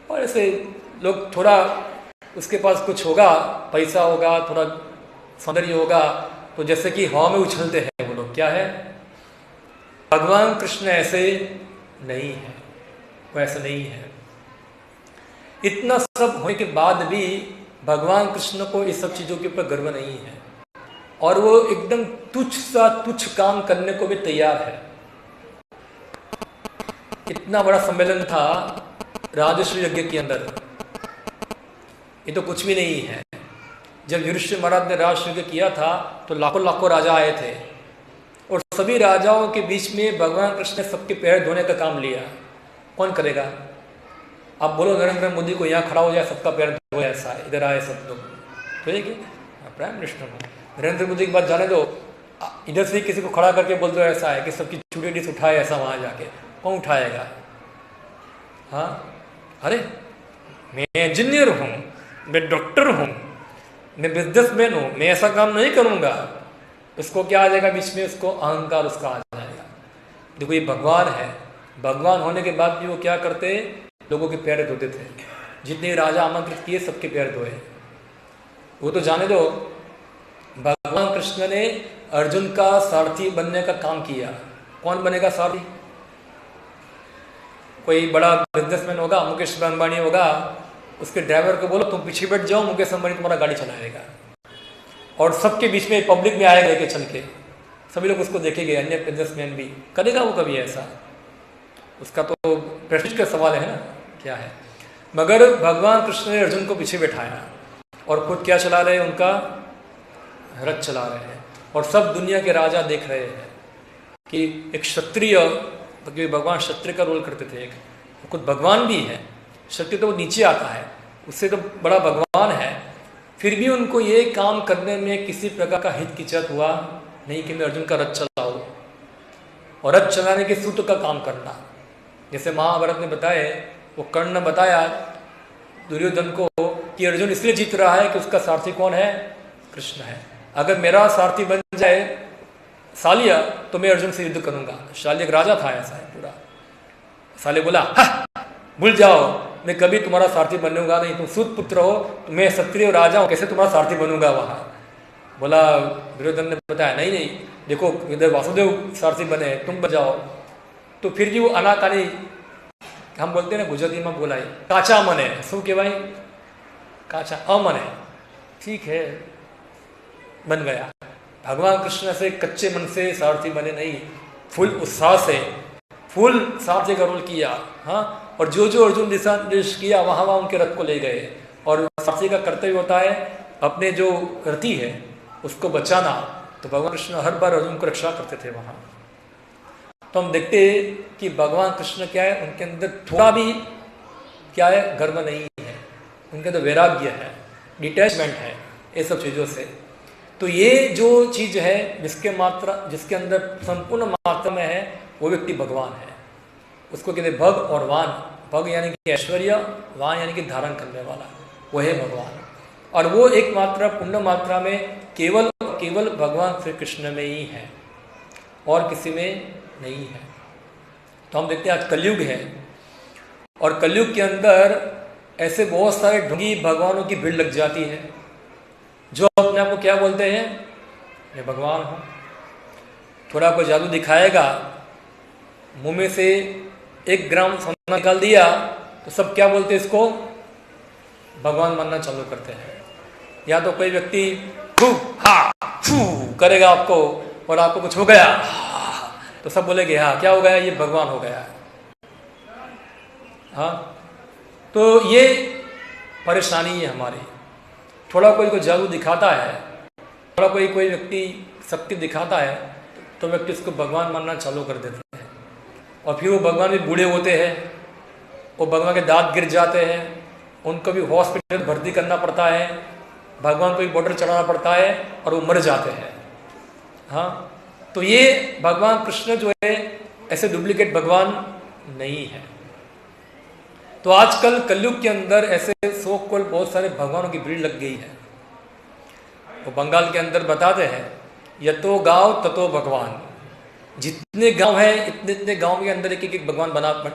और ऐसे लोग, थोड़ा उसके पास कुछ होगा, पैसा होगा, थोड़ा सौंदर्य होगा, तो जैसे कि हवा में उछलते हैं वो लोग। क्या है? भगवान कृष्ण ऐसे नहीं है, वो ऐसा नहीं है। इतना सब होने के बाद भी भगवान कृष्ण को इस सब चीजों के ऊपर गर्व नहीं है, और वो एकदम तुच्छ सा तुच्छ काम करने को भी तैयार है। इतना बड़ा सम्मेलन था राजश्री यज्ञ के अंदर, ये तो कुछ भी नहीं है। जब युधिष्ठिर महाराज ने राजश्री यज्ञ किया था तो लाखों लाखों राजा आए थे, और सभी राजाओं के बीच में भगवान कृष्ण ने सबके पैर धोने का काम लिया। कौन करेगा? आप बोलो नरेंद्र मोदी को यहाँ खड़ा हो जाए, सबका पैर धोए, ऐसा है, इधर आए सब लोग, तो ये प्राइम मिनिस्टर नरेंद्र मोदी की बात जाने दो, इधर से किसी को खड़ा करके बोल दो ऐसा है कि सबकी चूड़ी डिस उठाए, ऐसा वहाँ जाके कौन उठाएगा? हाँ, अरे मैं इंजीनियर हूँ, मैं डॉक्टर हूँ, मैं बिजनेसमैन हूँ, मैं ऐसा काम नहीं करूँगा। उसको क्या आ जाएगा बीच में? उसको अहंकार उसका आ जाएगा। देखो ये भगवान है, भगवान होने के बाद भी वो क्या करते? लोगों के पैर धोते थे। जितने राजा आमंत्रित किए सबके पैर धोए। वो तो जाने दो, भगवान कृष्ण ने अर्जुन का सारथी बनने का काम किया। कौन बनेगा सारथी? कोई बड़ा बिजनेसमैन होगा, मुकेश अंबानी होगा, उसके ड्राइवर को बोलो तुम पीछे बैठ जाओ, मुकेश अंबानी तुम्हारा गाड़ी चलाएगा, और सबके बीच में पब्लिक में आएगा लेके चल के, सभी लोग उसको देखेंगे। अन्य बिजनेसमैन भी करेगा वो कभी ऐसा? उसका तो प्रेस्टीज का सवाल है ना, क्या है। मगर भगवान कृष्ण ने अर्जुन को पीछे बैठाया और खुद क्या चला रहे हैं? उनका रथ चला रहे हैं, और सब दुनिया के राजा देख रहे हैं कि एक क्षत्रिय, क्योंकि भगवान क्षत्रिय का रोल करते थे, एक खुद भगवान भी है, क्षत्रिय तो वो नीचे आता है, उससे तो बड़ा भगवान है, फिर भी उनको ये काम करने में किसी प्रकार का हित किचत हुआ नहीं कि मैं अर्जुन का रथ चलाऊं, और रथ चलाने के सूत्र का काम करना। जैसे महाभारत ने बताए, वो कर्ण ने बताया दुर्योधन को कि अर्जुन इसलिए जीत रहा है कि उसका सारथी कौन है? कृष्ण है। अगर मेरा सारथी बन जाए सालिया तो मैं अर्जुन से युद्ध करूंगा। शाल्य एक राजा था, ऐसा है पूरा। साले बोला भूल जाओ, मैं कभी तुम्हारा सारथी बनूंगा नहीं, तुम सूत पुत्र हो, तो मैं क्षत्रिय राजा हूं, कैसे तुम्हारा सारथी बनूंगा वहां? बोला दुर्योधन ने बताया नहीं नहीं, देखो इधर वासुदेव सारथी बने, तुम बजाओ। तो फिर भी वो अनाकानी, हम बोलते हैं ना गुजराती में बोला है, काचा मने शू के भाई, काचा अमने, ठीक है बन गया। भगवान कृष्ण से कच्चे मन से सारथी बने नहीं, फुल उत्साह से, फुल सारथी का रोल किया। हाँ, और जो जो अर्जुन दिशा निर्देश किया वहाँ वहाँ उनके रथ को ले गए। और सारथी का कर्तव्य होता है अपने जो रथी है उसको बचाना, तो भगवान कृष्ण हर बार अर्जुन को रक्षा करते थे वहाँ। तो हम देखते कि भगवान कृष्ण क्या है, उनके अंदर थोड़ा भी क्या है, गर्व नहीं है, उनके अंदर वैराग्य है, डिटैचमेंट है ये सब चीज़ों से। तो ये जो चीज़ है जिसके अंदर संपूर्ण मात्रा में है, वो व्यक्ति भगवान है। उसको कहते भग और वान। भग यानी कि ऐश्वर्य, वान यानी कि धारण करने वाला, वो है भगवान। और वो एक मात्रा पूर्ण मात्रा में केवल भगवान श्री कृष्ण में ही है, और किसी में नहीं है। तो हम देखते हैं आज कलयुग है, और कलयुग के अंदर ऐसे बहुत सारे ढोंगी भगवानों की भीड़ लग जाती है, जो अपने आप को क्या बोलते हैं, मैं भगवान हूँ। थोड़ा कोई जादू दिखाएगा, मुंह में से 1 ग्राम सोना निकाल दिया, तो सब क्या बोलते हैं, इसको भगवान मानना चालू करते हैं। या तो कोई व्यक्ति फू हा फू करेगा आपको, और आपको कुछ हो गया, तो सब बोलेंगे हाँ क्या हो गया, ये भगवान हो गया। हाँ, तो ये परेशानी है हमारी। थोड़ा कोई जादू दिखाता है, थोड़ा कोई व्यक्ति शक्ति दिखाता है, तो व्यक्ति उसको भगवान मानना चालू कर देते हैं। और फिर वो भगवान भी बूढ़े होते हैं, वो भगवान के दांत गिर जाते हैं, उनको भी हॉस्पिटल भर्ती करना पड़ता है, भगवान को भी बॉर्डर चढ़ाना पड़ता है, और वो मर जाते हैं। हाँ, तो ये भगवान कृष्ण जो है ऐसे डुप्लीकेट भगवान नहीं है। तो आजकल कलयुग के अंदर ऐसे सो कॉल्ड बहुत सारे भगवानों की भीड़ लग गई है। वो बंगाल के अंदर बताते हैं, यतो गांव ततो भगवान। जितने गांव है इतने गांव के अंदर एक भगवान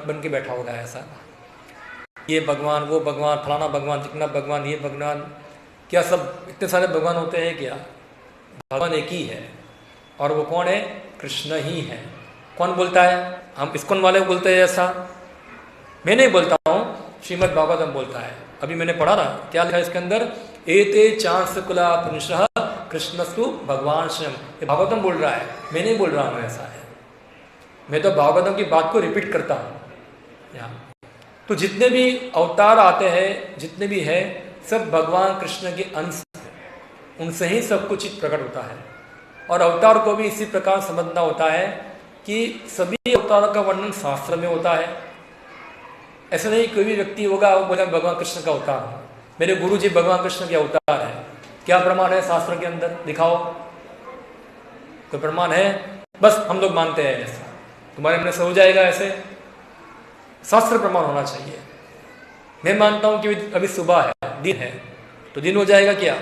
बन के बैठा होगा। ऐसा ये भगवान, वो भगवान, फलाना भगवान, चिकना भगवान, ये भगवान, क्या सब इतने सारे भगवान होते हैं क्या? भगवान एक ही है, और वो कौन है? कृष्ण ही है। कौन बोलता है? हम इस्कॉन वाले बोलते हैं ऐसा, मैं नहीं बोलता हूँ, श्रीमद् भागवतम बोलता है। अभी मैंने पढ़ा ना, क्या लिखा है इसके अंदर, एते चांस कुला पुरुषः कृष्णस्तु भगवान श्रम। ये भागवतम बोल रहा है, मैं नहीं बोल रहा हूँ ऐसा है। मैं तो भागवतम की बात को रिपीट करता हूँ। यहाँ तो जितने भी अवतार आते हैं, जितने भी है, सब भगवान कृष्ण के अंश हैं, उनसे ही सब कुछ प्रकट होता है। और अवतार को भी इसी प्रकार समझना होता है कि सभी अवतारों का वर्णन शास्त्र में होता है। ऐसा नहीं कोई भी व्यक्ति होगा वो बोले भगवान कृष्ण का अवतार है, मेरे गुरु जी भगवान कृष्ण के अवतार है। क्या प्रमाण है शास्त्र के अंदर? दिखाओ, कोई प्रमाण है? बस हम लोग मानते हैं ऐसा, तुम्हारे मन से हो जाएगा ऐसे? शास्त्र प्रमाण होना चाहिए। मैं मानता हूं कि अभी सुबह है, दिन है, तो दिन हो जाएगा क्या?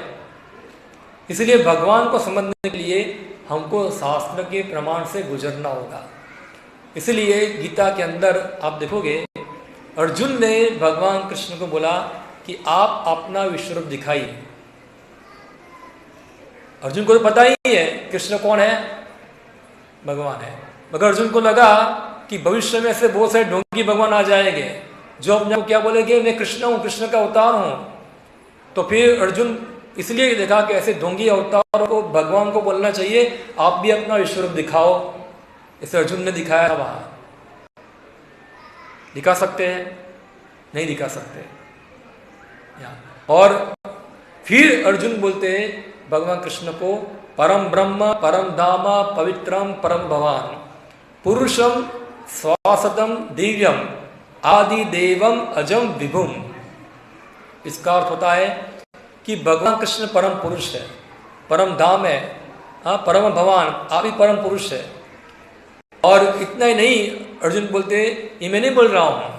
इसलिए भगवान को समझने के लिए हमको शास्त्र के प्रमाण से गुजरना होगा। इसलिए गीता के अंदर आप देखोगे अर्जुन ने भगवान कृष्ण को बोला कि आप अपना विश्वरूप दिखाइए। अर्जुन को तो पता ही है कृष्ण कौन है, भगवान है, मगर अर्जुन को लगा कि भविष्य में ऐसे बहुत सारे ढोंगी भगवान आ जाएंगे जो अपने को क्या बोलेंगे, मैं कृष्ण हूं, कृष्ण का अवतार हूं। तो फिर अर्जुन इसलिए देखा कि ऐसे ढोंगी अवतारों को भगवान को बोलना चाहिए आप भी अपना विश्वरूप दिखाओ। इसे अर्जुन ने दिखाया। वहां दिखा सकते हैं? नहीं दिखा सकते। और फिर अर्जुन बोलते हैं भगवान कृष्ण को, परम ब्रह्म परम धाम पवित्रम परम भवान पुरुषम स्वासतम दिव्यम आदि देवम अजम विभुम। इसका अर्थ होता है कि भगवान कृष्ण परम पुरुष है, परम धाम है, हाँ परम भवान आप ही परम पुरुष है। और इतना ही नहीं, अर्जुन बोलते ये मैं नहीं बोल रहा हूं,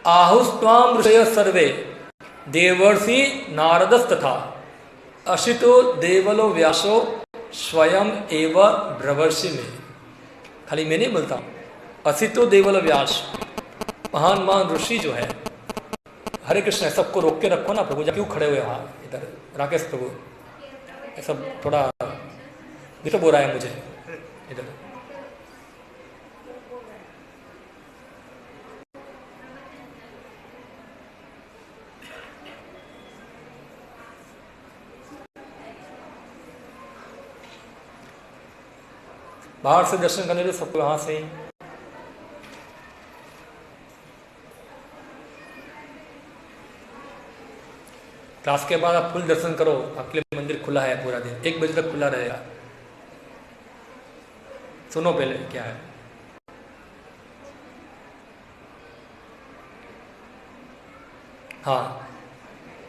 आहुस्त्वाम ऋषय सर्वे देवर्षि नारदस्तथा अशितो देवलो व्यासो स्वयं एव ब्रवर्षि में। खाली मैं नहीं बोलता हूं, असितो देवल व्यास महान महान ऋषि जो है। हरे कृष्ण, सबको रोक के रखो ना प्रभु, क्यों खड़े हुए वहां? इधर राकेश प्रभु, सब थोड़ा डिस्टर्ब हो रहा है मुझे इधर। बाहर से दर्शन करने के सबको वहां से ही। क्लास के बाद आप फुल दर्शन करो, आपके लिए मंदिर खुला है पूरा दिन, 1 बजे तक खुला रहेगा। सुनो पहले क्या है। हाँ,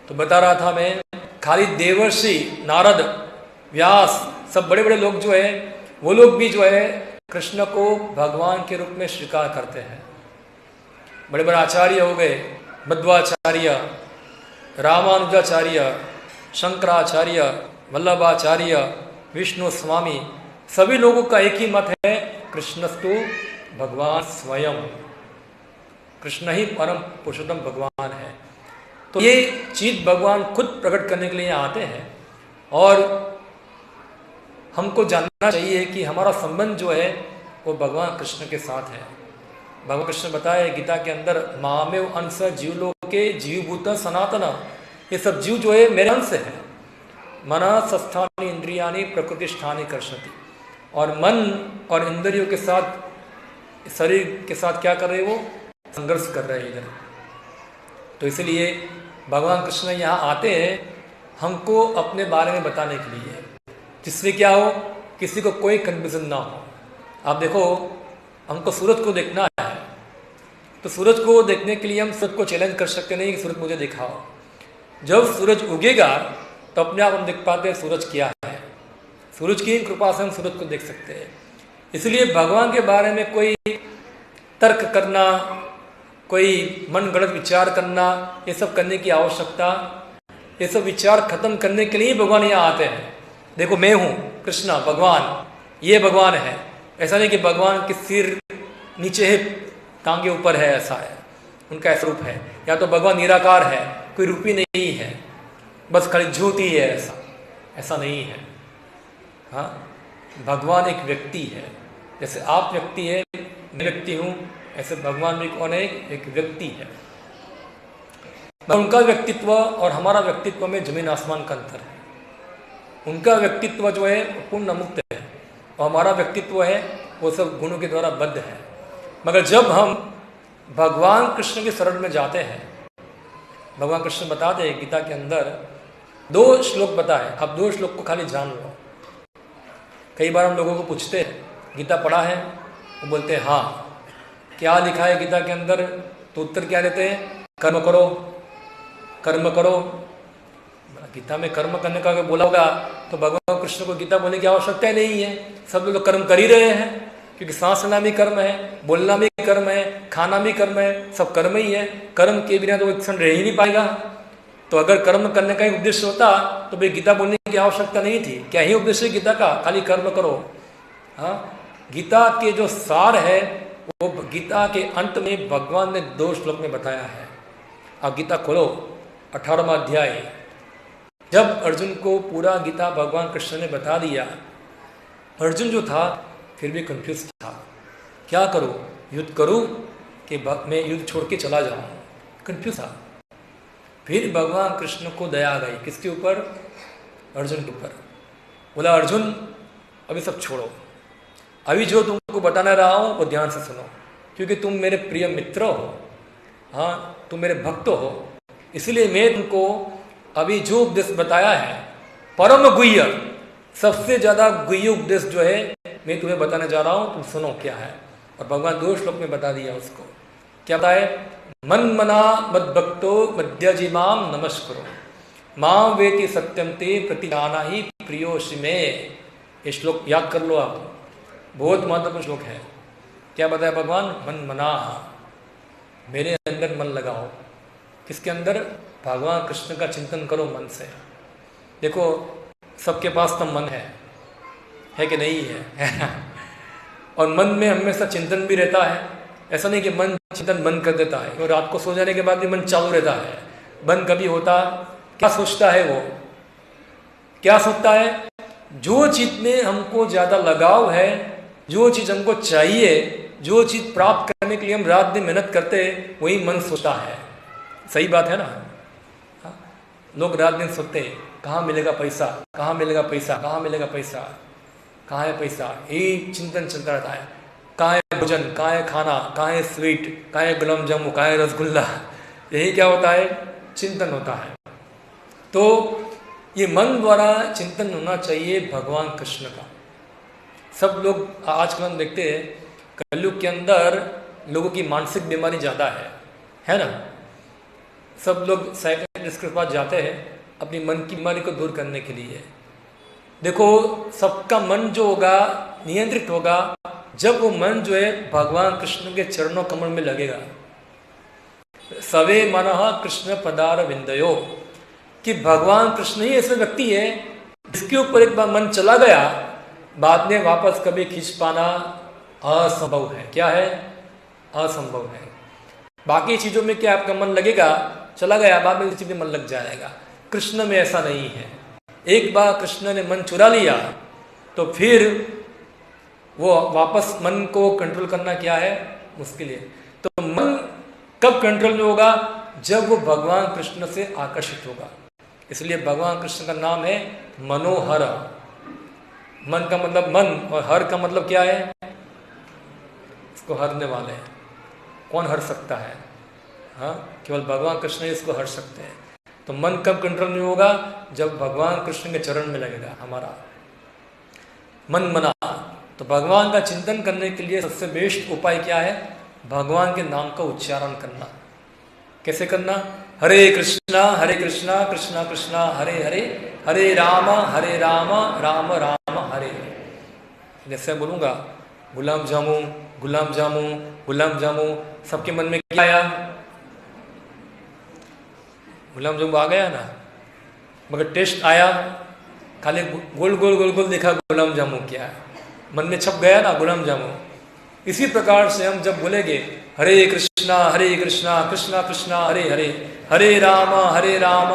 तो बता रहा था मैं, खाली देवर्षि नारद व्यास सब बड़े बड़े लोग जो है, वो लोग भी जो है कृष्ण को भगवान के रूप में स्वीकार करते हैं। बड़े बड़े आचार्य हो गए, मध्वाचार्य, रामानुजाचार्य, शंकराचार्य, वल्लभाचार्य, विष्णु स्वामी, सभी लोगों का एक ही मत है, कृष्णस्तु भगवान स्वयं, कृष्ण ही परम पुरुषोत्तम भगवान है। तो ये चीज भगवान खुद प्रकट करने के लिए आते हैं। और हमको जानना चाहिए कि हमारा संबंध जो है वो भगवान कृष्ण के साथ है। भगवान कृष्ण बताए गीता के अंदर, मामेव अंश जीवलोके जीवभूत सनातन, ये सब जीव जो है मेरे अंश है। मन सस्थानी इंद्रियानी प्रकृति स्थानी कर्षति। और मन और इंद्रियों के साथ, शरीर के साथ क्या कर रहे हैं? वो संघर्ष कर रहे हैं इधर। तो इसलिए भगवान कृष्ण यहाँ आते हैं हमको अपने बारे में बताने के लिए, जिससे क्या हो, किसी को कोई कंफ्यूजन ना हो। आप देखो, हमको सूरज को देखना है, तो सूरज को देखने के लिए हम सूरज को चैलेंज कर सकते नहीं कि सूरज मुझे दिखाओ। जब सूरज उगेगा तो अपने आप हम देख पाते हैं सूरज क्या है। सूरज की कृपा से हम सूरज को देख सकते हैं। इसलिए भगवान के बारे में कोई तर्क करना, कोई मन गढ़ंत विचार करना, ये सब करने की आवश्यकता, ये सब विचार खत्म करने के लिए भगवान यहाँ आते हैं। देखो मैं हूँ कृष्ण भगवान, ये भगवान है। ऐसा नहीं कि भगवान के सिर नीचे है, टांगे ऊपर है, ऐसा है उनका ऐसा रूप है। या तो भगवान निराकार है, कोई रूप ही नहीं है, बस खाली झूठ ही है, ऐसा नहीं है। हाँ, भगवान एक व्यक्ति है। जैसे आप व्यक्ति है, मैं व्यक्ति हूँ, ऐसे भगवान भी कौन है? एक व्यक्ति है। उनका व्यक्तित्व और हमारा व्यक्तित्व में जमीन आसमान का अंतर है। उनका व्यक्तित्व जो है पूर्ण मुक्त है और हमारा व्यक्तित्व है वो सब गुणों के द्वारा बद्ध है। मगर जब हम भगवान कृष्ण के शरण में जाते हैं। भगवान कृष्ण बताते हैं गीता के अंदर 2 श्लोक बताए, आप 2 श्लोक को खाली जान लो। कई बार हम लोगों को पूछते हैं गीता पढ़ा है, वो बोलते हैं हाँ, क्या लिखा है गीता के अंदर, तो उत्तर क्या देते हैं, कर्म करो, कर्म करो। गीता में कर्म करने का अगर बोला होगा तो भगवान कृष्ण को गीता बोलने की आवश्यकता ही नहीं है। सब लोग कर्म कर ही रहे हैं, क्योंकि सांस लेना भी कर्म है, बोलना भी कर्म है, खाना भी कर्म है, सब कर्म ही है। कर्म के बिना तो एक क्षण रह ही नहीं पाएगा। तो अगर कर्म करने का ही उद्देश्य होता तो भाई गीता बोलने की आवश्यकता नहीं थी। क्या ही उद्देश्य है गीता का, खाली कर्म करो। हाँ, गीता के जो सार है वो गीता के अंत में भगवान ने 2 श्लोक में बताया है। आप गीता खोलो, 18वां अध्याय। जब अर्जुन को पूरा गीता भगवान कृष्ण ने बता दिया, अर्जुन जो था फिर भी कंफ्यूज था, क्या करूं, युद्ध करूं कि मैं युद्ध छोड़ के चला जाऊं, कंफ्यूज था। फिर भगवान कृष्ण को दया आ गई, किसके ऊपर, अर्जुन के ऊपर। बोला अर्जुन अभी सब छोड़ो, अभी जो तुमको बताना रहा हूं वो ध्यान से सुनो, क्योंकि तुम मेरे प्रिय मित्र हो, हाँ तुम मेरे भक्त हो, इसलिए मैं तुमको अभी जो उपदेश बताया है, परम गुह्य, सबसे ज्यादा गुह्य उपदेश जो है मैं तुम्हें बताने जा रहा हूं, तुम सुनो क्या है। और भगवान 2 श्लोक में बता दिया उसको, क्या बताए, मन मना मद भक्तो मध्यजिमाम नमस्करो मां वेति सत्यम ते प्रतिजाना ही प्रियोषि में। ये श्लोक याद कर लो आप, बहुत महत्वपूर्ण श्लोक है। क्या बताया भगवान, मन मना, मेरे अंदर मन लगाओ। किसके अंदर, भगवान कृष्ण का चिंतन करो मन से। देखो सबके पास तो मन है कि नहीं है और मन में हमेशा चिंतन भी रहता है। ऐसा नहीं कि मन चिंतन बंद कर देता है, और रात को सो जाने के बाद भी मन चालू रहता है, बंद कभी होता। क्या सोचता है वो, क्या सोचता है, जो चीज में हमको ज्यादा लगाव है, जो चीज हमको चाहिए, जो चीज प्राप्त करने के लिए हम रात दिन मेहनत करते हैं, वही मन सोचता है। सही बात है ना। हाँ? लोग रात दिन सोचते हैं कहाँ मिलेगा पैसा, कहाँ मिलेगा पैसा, कहाँ मिलेगा पैसा, कहाँ है पैसा, यही चिंतन चलता रहता है। कहाँ है भोजन, कहाँ है खाना, कहाँ है स्वीट, कहाँ है गुलाब जामुन, कहाँ है रसगुल्ला, यही क्या होता है, चिंतन होता है। तो ये मन द्वारा चिंतन होना चाहिए भगवान कृष्ण का। सब लोग आजकल हम देखते हैं कलयुग के अंदर लोगों की मानसिक बीमारी ज़्यादा है ना। सब लोग साइकियाट्रिस्ट के पास जाते हैं अपनी मन की बीमारी को दूर करने के लिए। देखो सबका मन जो होगा नियंत्रित होगा जब वो मन जो है भगवान कृष्ण के चरणों कमल में लगेगा। सवे मनः कृष्ण पदार विंदयो, कि भगवान कृष्ण ही ऐसे व्यक्ति है जिसके ऊपर एक बार मन चला गया, बाद में वापस कभी खींच पाना असंभव है। क्या है, असंभव है। बाकी चीजों में क्या आपका मन लगेगा, चला गया, बाद में किसी में मन लग जाएगा। कृष्ण में ऐसा नहीं है। एक बार कृष्ण ने मन चुरा लिया तो फिर वो वापस मन को कंट्रोल करना क्या है, मुश्किल है। तो मन कब कंट्रोल में होगा, जब वो भगवान कृष्ण से आकर्षित होगा। इसलिए भगवान कृष्ण का नाम है मनोहर। मन का मतलब मन, और हर का मतलब क्या है, इसको हरने वाले। कौन हर सकता है, हाँ केवल भगवान कृष्ण ही इसको हर सकते हैं। तो मन कब कंट्रोल में होगा, जब भगवान कृष्ण के चरण में लगेगा हमारा मन मना। तो भगवान का चिंतन करने के लिए सबसे बेस्ट उपाय क्या है, भगवान के नाम का उच्चारण करना। कैसे करना, हरे कृष्णा कृष्णा कृष्णा हरे हरे, हरे राम राम राम हरे। जैसे बोलूंगा गुलाब जामुन गुलाब जामुन गुलाब जामुन, सबके मन में क्या आया, गुलाब जामुन आ गया ना, मगर टेस्ट आया, खाली गोल गोल गोल गोल देखा गुलाब जामुन क्या है, मन में छप गया ना गुलाब जामुन। इसी प्रकार से हम जब बोलेंगे हरे कृष्णा कृष्णा कृष्णा हरे हरे, हरे राम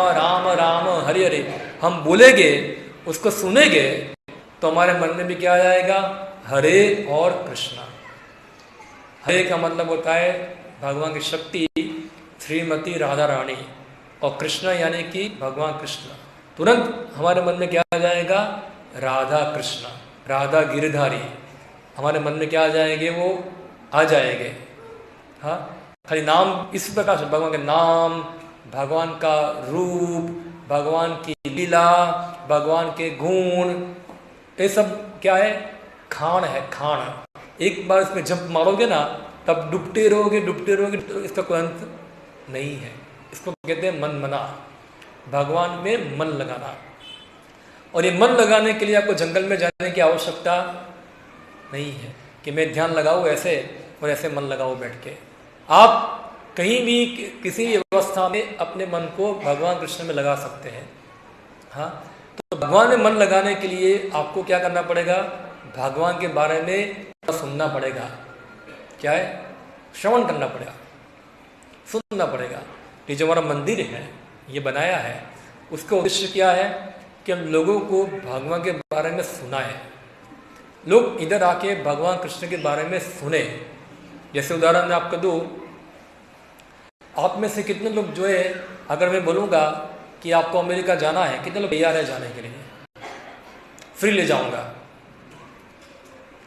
राम राम हरे हरे, हम बोलेंगे, उसको सुनेंगे तो हमारे मन में भी क्या आ जाएगा, हरे और कृष्णा। हरे का मतलब होता है भगवान की शक्ति श्रीमती राधा रानी, और कृष्ण यानी कि भगवान कृष्ण। तुरंत हमारे मन में क्या आ जाएगा, राधा कृष्ण, राधा गिरधारी। हमारे मन में क्या आ जाएंगे, वो आ जाएंगे। हाँ, खाली नाम इस प्रकार से, भगवान के नाम, भगवान का रूप, भगवान की लीला, भगवान के गुण, ये सब क्या है? खान है, खान। एक बार इसमें जंप मारोगे ना तब डूबते रहोगे, तो इसका कोई अंत नहीं है। इसको कहते हैं मन मना, भगवान में मन लगाना। और ये मन लगाने के लिए आपको जंगल में जाने की आवश्यकता नहीं है कि मैं ध्यान लगाऊं ऐसे और ऐसे मन लगाऊं बैठ के। आप कहीं भी किसी भी अवस्था में अपने मन को भगवान कृष्ण में लगा सकते हैं। हाँ, तो भगवान में मन लगाने के लिए आपको क्या करना पड़ेगा? भगवान के बारे में सुनना पड़ेगा। क्या है? श्रवण करना पड़ेगा, सुनना पड़ेगा। ये जो हमारा मंदिर है, ये बनाया है, उसका उद्देश्य क्या है? कि हम लोगों को भगवान के बारे में सुनाएं। लोग इधर आके भगवान कृष्ण के बारे में सुने। जैसे उदाहरण मैं आपको दूं, आप में से कितने लोग जो है, अगर मैं बोलूँगा कि आपको अमेरिका जाना है, कितने लोग तैयार है जाने के लिए? फ्री ले जाऊँगा,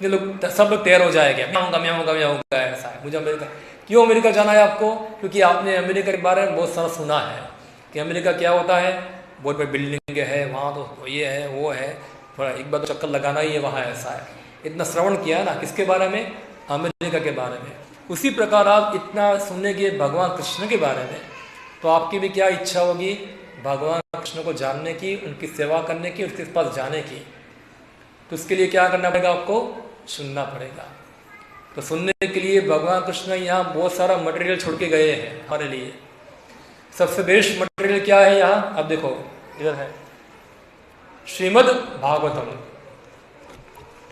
कितने लोग? सब लोग तैयार हो जाएंगे, मैं आऊँगा, ऐसा है। मुझे अमेरिका, क्यों अमेरिका जाना है आपको? क्योंकि आपने अमेरिका के बारे में बहुत सारा सुना है कि अमेरिका क्या होता है, बहुत बड़ी बिल्डिंग है वहाँ, तो ये है वो है, थोड़ा एक बार चक्कर लगाना ही है वहाँ, ऐसा है। इतना श्रवण किया है ना, किसके बारे में? अमेरिका के बारे में। उसी प्रकार आप इतना सुनेंगे भगवान कृष्ण के बारे में, तो आपकी भी क्या इच्छा होगी? भगवान कृष्ण को जानने की, उनकी सेवा करने की, उसके पास जाने की। तो उसके लिए क्या करना पड़ेगा? आपको सुनना पड़ेगा। तो सुनने के लिए भगवान कृष्ण यहाँ बहुत सारा मटेरियल छोड़ के गए हैं हमारे लिए। सबसे बेस्ट मटेरियल क्या है यहाँ? अब देखो, इधर है श्रीमद् भागवतम।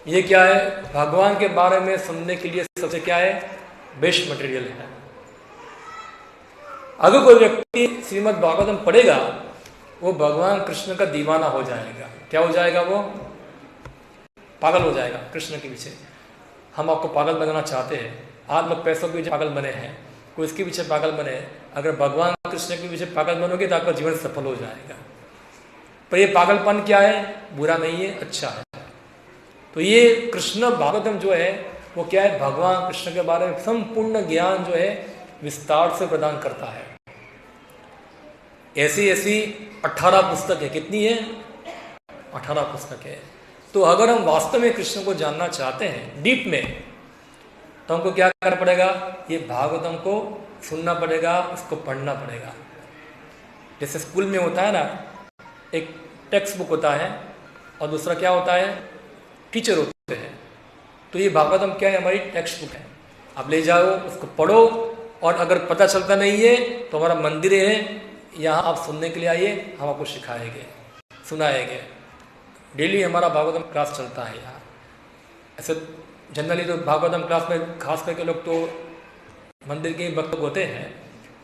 ये क्या है? भगवान के बारे में सुनने के लिए सबसे क्या है? बेस्ट मटेरियल है। अगर कोई व्यक्ति श्रीमद् भागवतम पढ़ेगा, वो भगवान कृष्ण का दीवाना हो जाएगा। क्या हो जाएगा? वो पागल हो जाएगा कृष्ण के पीछे। हम आपको पागल बनाना चाहते हैं। आप लोग पैसों के पीछे पागल बने हैं, कोई इसके पीछे पागल बने। अगर भगवान कृष्ण के पीछे पागल बनोगे तो आपका जीवन सफल हो जाएगा। पर ये पागलपन क्या है? बुरा नहीं है, अच्छा है। तो ये कृष्ण भागवतम जो है वो क्या है? भगवान कृष्ण के बारे में संपूर्ण ज्ञान जो है विस्तार से प्रदान करता है। ऐसी 18 पुस्तक है। कितनी है? 18 पुस्तक है। तो अगर हम वास्तव में कृष्ण को जानना चाहते हैं डीप में, तो हमको क्या करना पड़ेगा? ये भागवतम को सुनना पड़ेगा, उसको पढ़ना पड़ेगा। जैसे स्कूल में होता है ना, एक टेक्स्ट बुक होता है और दूसरा क्या होता है? टीचर होते हैं। तो ये भागवतम क्या है? हमारी टेक्स्ट बुक है। आप ले जाओ, उसको पढ़ो, और अगर पता चलता नहीं है तो हमारा मंदिर है, यहाँ आप सुनने के लिए आइए, हम आपको सिखाएंगे, सुनाएंगे। डेली हमारा भागवतम क्लास चलता है यहाँ। ऐसे जनरली तो भागवतम क्लास में खास करके लोग तो मंदिर के भक्त होते हैं,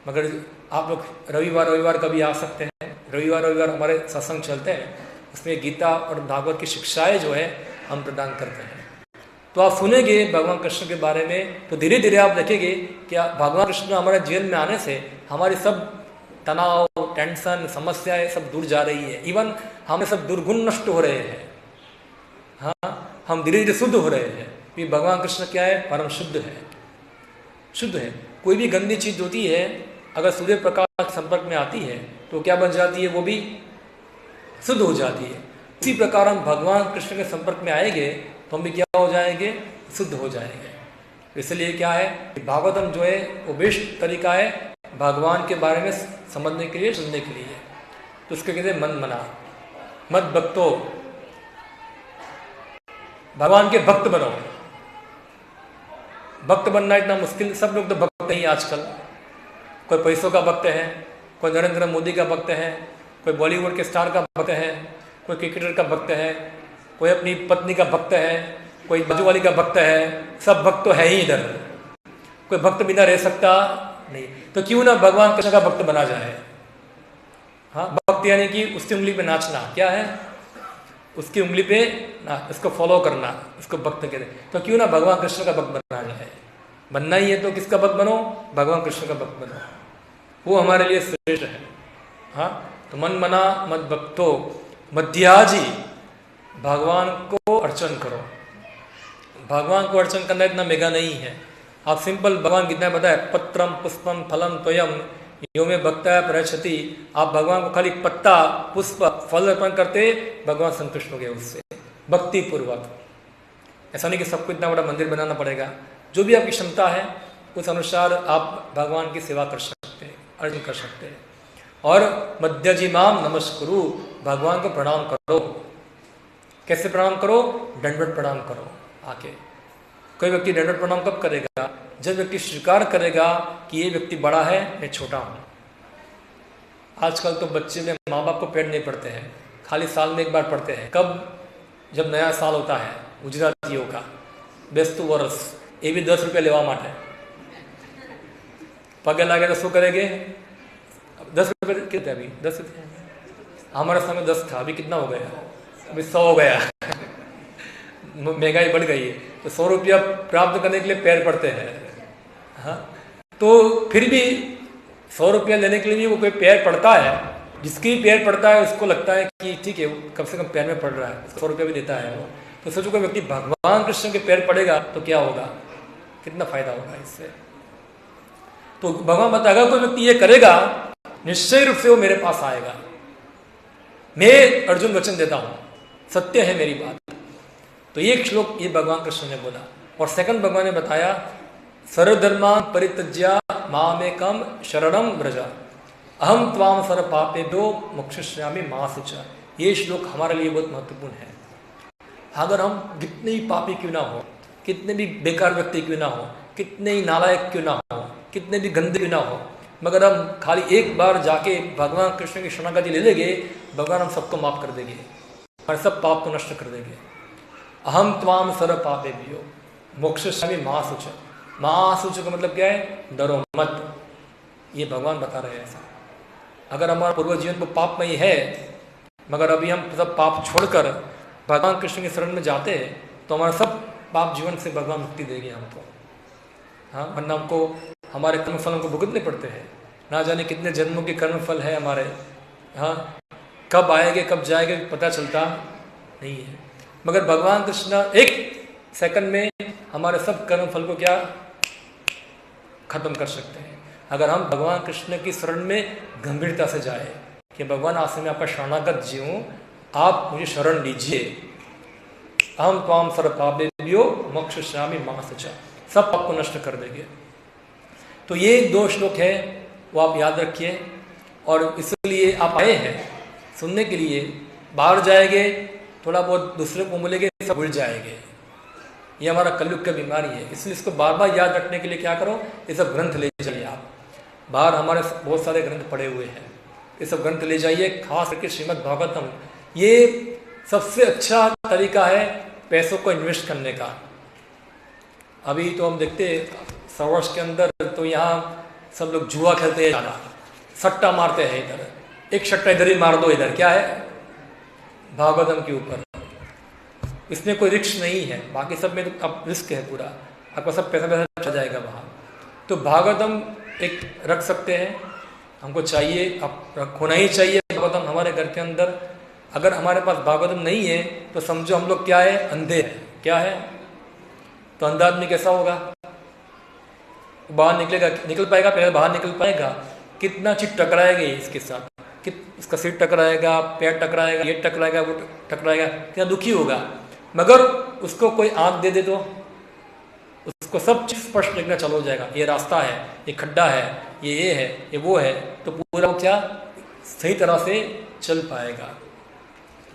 मगर आप लोग रविवार कभी आ सकते हैं। रविवार हमारे सत्संग चलते हैं, उसमें गीता और भागवत की शिक्षाएं जो है हम प्रदान करते हैं। तो आप सुनेंगे भगवान कृष्ण के बारे में, तो धीरे धीरे आप देखेंगे कि भगवान कृष्ण हमारे जीवन में आने से हमारी सब तनाव, टेंशन, समस्याएं सब दूर जा रही है। इवन हमें सब दुर्गुण नष्ट हो रहे हैं। हाँ, हम धीरे धीरे शुद्ध हो रहे हैं। कि भगवान कृष्ण क्या है? परम शुद्ध है, शुद्ध है। कोई भी गंदी चीज होती है, अगर सूर्य प्रकाश के संपर्क में आती है तो क्या बन जाती है? वो भी शुद्ध हो जाती है। इसी प्रकार हम भगवान कृष्ण के संपर्क में आएंगे तो हम भी क्या हो जाएंगे? शुद्ध हो जाएंगे। इसलिए क्या है? भागवतम जो है वो बेस्ट तरीका है भगवान के बारे में समझने के लिए, सुनने के लिए। तो उसके कहते हैं मन मना, मत भक्तो, भगवान के भक्त बनो। भक्त बनना इतना मुश्किल, सब लोग तो भक्त ही आजकल। कोई पैसों का भक्त है, कोई नरेंद्र मोदी का भक्त है, कोई बॉलीवुड के स्टार का भक्त है, कोई क्रिकेटर का भक्त है, कोई अपनी पत्नी का भक्त है, कोई बाजू वाली का भक्त है। सब भक्त तो है ही इधर, कोई भक्त बिना रह सकता नहीं। तो क्यों ना भगवान कृष्ण का भक्त बना जाए। हाँ, भक्त यानी कि उसकी उंगली पे नाचना। क्या है? उसकी उंगली पे ना, उसको फॉलो करना, उसको भक्त कहते हैं। तो क्यों ना भगवान कृष्ण का भक्त बना जाए। बनना ही है तो किसका भक्त बनो? भगवान कृष्ण का भक्त बनो, वो हमारे लिए श्रेष्ठ है। हाँ, तो मन मना मत भक्तो मध्याजी, भगवान को अर्चन करो। भगवान को अर्चन करना इतना मेगा नहीं है। आप सिंपल भगवान कितना बताए, पत्रम पुष्पम फलम त्वयम यो में भक्ता प्रयच्छति। आप भगवान को खाली पत्ता पुष्प फल अर्पण करते, भगवान संतुष्ट हो गए उससे भक्ति पूर्वक। ऐसा नहीं कि सबको इतना बड़ा मंदिर बनाना पड़ेगा, जो भी आपकी क्षमता है उस अनुसार आप भगवान की सेवा कर सकते हैं, अर्जन कर सकते हैं। और मध्यजिमाम नमस्कुरु, भगवान को प्रणाम करो। कैसे प्रणाम करो? दंडवत प्रणाम करो आके। कोई व्यक्ति दंडवत प्रणाम कब करेगा? जब व्यक्ति स्वीकार करेगा कि ये व्यक्ति बड़ा है, मैं छोटा हूं। आजकल तो बच्चे में माँ बाप को पेड़ नहीं पड़ते हैं, खाली साल में एक बार पढ़ते हैं। कब? जब नया साल होता है गुजरातियों का, बेस्तु वर्ष, ये भी 10 रुपये लेवा माटे पगे लागे तो शू करेंगे? 10 रुपये कितने? अभी 10 रुपये, हमारे समय 10 था, अभी कितना हो गया? अभी 100 हो गया। महंगाई बढ़ गई है, तो 100 रुपया प्राप्त करने के लिए पैर पड़ते हैं। हाँ, तो फिर भी 100 रुपया लेने के लिए भी वो कोई पैर पड़ता है। जिसकी पैर पड़ता है उसको लगता है कि ठीक है, कम से कम पैर में पड़ रहा है, 100 रुपया भी देता है वो। तो सोचो कोई व्यक्ति भगवान कृष्ण के पैर पड़ेगा तो क्या होगा, कितना फायदा होगा इससे। तो भगवान बताया, अगर कोई व्यक्ति ये करेगा निश्चय रूप से वो मेरे पास आएगा। मैं अर्जुन वचन देता हूं, सत्य है मेरी बात। तो एक श्लोक ये भगवान कृष्ण ने बोला। और सेकंड भगवान ने बताया, सर्वधर्मान् परित्यज्य मामेकं शरणं व्रज अहम त्वाम सर्व पापेभ्यो मोक्षयिष्यामि मा शुचः। ये श्लोक हमारे लिए बहुत महत्वपूर्ण है। अगर हम कितने ही पापी क्यों ना हो, कितने भी बेकार व्यक्ति क्यों ना हो, कितने ही नालायक क्यों ना हो, कितने भी गंदे क्यों ना हो, मगर हम खाली एक बार जाके भगवान कृष्ण की शरणागति ले लेंगे, भगवान हम सबको माफ कर देंगे, हमारे सब पाप को नष्ट कर देंगे। अहम त्वाम सर्व पापेभ्यो मोक्षयिष्यामि मा शुचः। मा शुचः का मतलब क्या है? डरो मत। ये भगवान बता रहे हैं ऐसा। अगर हमारा पूर्व जीवन को पाप में ही है, मगर अभी हम सब पाप छोड़कर भगवान कृष्ण के शरण में जाते हैं, तो हमारा सब पाप जीवन से भगवान मुक्ति देंगे हमको। हाँ, वरना हमको हमारे कर्मफलों को भुगतने पड़ते हैं। ना जाने कितने जन्मों के कर्मफल है हमारे। हाँ, कब आएंगे कब जाएंगे पता चलता नहीं है। मगर भगवान कृष्ण एक सेकंड में हमारे सब कर्मफल को क्या खत्म कर सकते हैं, अगर हम भगवान कृष्ण की शरण में गंभीरता से जाए कि भगवान आज से मैं आपका शरणागत जीऊं, आप मुझे शरण लीजिए। अहम त्वाम सर्व पापेभ्यो मोक्षयिष्यामि मा शुचः। सब पाप को नष्ट कर देंगे। तो ये 2 श्लोक है, वो आप याद रखिए। और इसलिए आप आए हैं सुनने के लिए। बाहर जाएंगे थोड़ा बहुत दूसरे को बोलेंगे, सब भूल जाएंगे। ये हमारा कलयुग का बीमारी है। इसलिए इसको बार बार याद रखने के लिए क्या करो, ये सब ग्रंथ ले जाइए आप। बाहर हमारे बहुत सारे ग्रंथ पड़े हुए हैं, ये सब ग्रंथ ले जाइए। खास करके श्रीमद् भागवतम, ये सबसे अच्छा तरीका है पैसों को इन्वेस्ट करने का। अभी तो हम देखते सवर्ष के अंदर तो यहाँ सब लोग जुआ खेलते हैं, ज़्यादा सट्टा मारते हैं। इधर एक सट्टा इधर ही मार दो, इधर क्या है भागवतम के ऊपर। इसमें कोई रिस्क नहीं है, बाकी सब में तो अब रिस्क है पूरा, आपका सब पैसा चला जाएगा वहाँ। तो भागवतम एक रख सकते हैं, हमको चाहिए, अब होना ही चाहिए भागवतम हमारे घर के अंदर। अगर हमारे पास भागवतम नहीं है तो समझो हम लोग क्या है, अंधे हैं। क्या है? तो अंधा आदमी कैसा होगा? बाहर निकलेगा, निकल पाएगा? पहले बाहर निकल पाएगा? कितना चीज टकराएगी इसके साथ, इसका सिर टकराएगा, पैर टकराएगा, ये टकराएगा, वो टकराएगा, कितना दुखी होगा। मगर उसको कोई आंख दे दे तो उसको सब चीज स्पष्ट देखना चालू हो जाएगा। ये रास्ता है, ये खड्डा है, ये है, ये वो है, तो पूरा क्या सही तरह से चल पाएगा।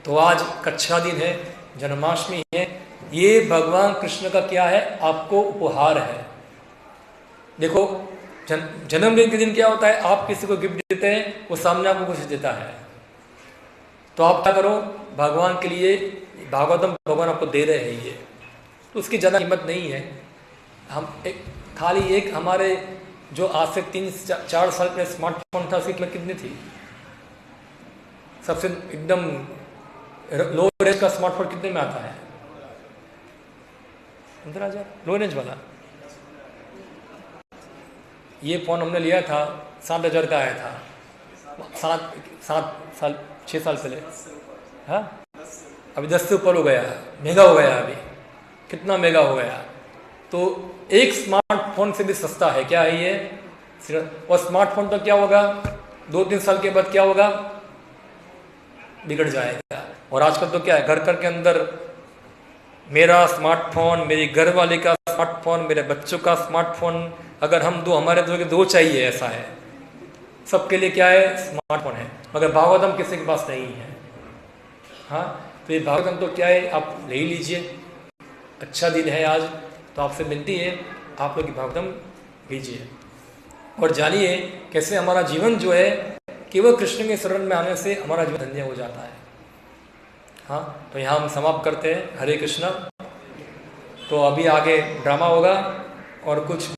तो आज कक्षा दिन है, जन्माष्टमी है, ये भगवान कृष्ण का क्या है, आपको उपहार है। देखो जन्मदिन के दिन क्या होता है, आप किसी को गिफ्ट देते हैं, वो सामने आपको कुछ देता है। तो आप क्या करो, भगवान के लिए भागवतम भगवान आपको दे रहे हैं ये, तो उसकी ज़्यादा कीमत नहीं है। हम खाली एक हमारे जो आज से 3-4 साल पहले स्मार्टफोन था, उसकी कीमत कितनी थी? सबसे एकदम लो रेंज का स्मार्टफोन कितने में आता है? 15,000 लो रेंज वाला। ये फ़ोन हमने लिया था 7,000 का आया था, 6 साल पहले। हाँ, अभी 10 से ऊपर हो गया, महंगा हो गया। अभी कितना महंगा हो गया। तो एक स्मार्टफोन स्मार्टफोन से भी सस्ता है। क्या है ये? और स्मार्टफोन तो क्या होगा, 2-3 साल के बाद क्या होगा, बिगड़ जाएगा। और आजकल तो क्या है, घर घर के अंदर मेरा स्मार्टफोन, मेरी घरवाली का स्मार्टफोन, मेरे बच्चों का स्मार्टफोन, अगर हम दो, हमारे दो चाहिए, ऐसा है। सबके लिए क्या है, स्मार्टफोन है। मगर भागवतम किसी के पास नहीं है। हाँ, तो ये भागवतम तो क्या है, आप ले ही लीजिए। अच्छा दिन है आज, तो आपसे मिलती है, आप लोग भागवतम लीजिए और जानिए कैसे हमारा जीवन जो है केवल कृष्ण के शरण में आने से हमारा जीवन धन्य हो जाता है। हाँ, तो यहाँ हम समाप्त करते हैं। हरे कृष्णा। तो अभी आगे ड्रामा होगा और कुछ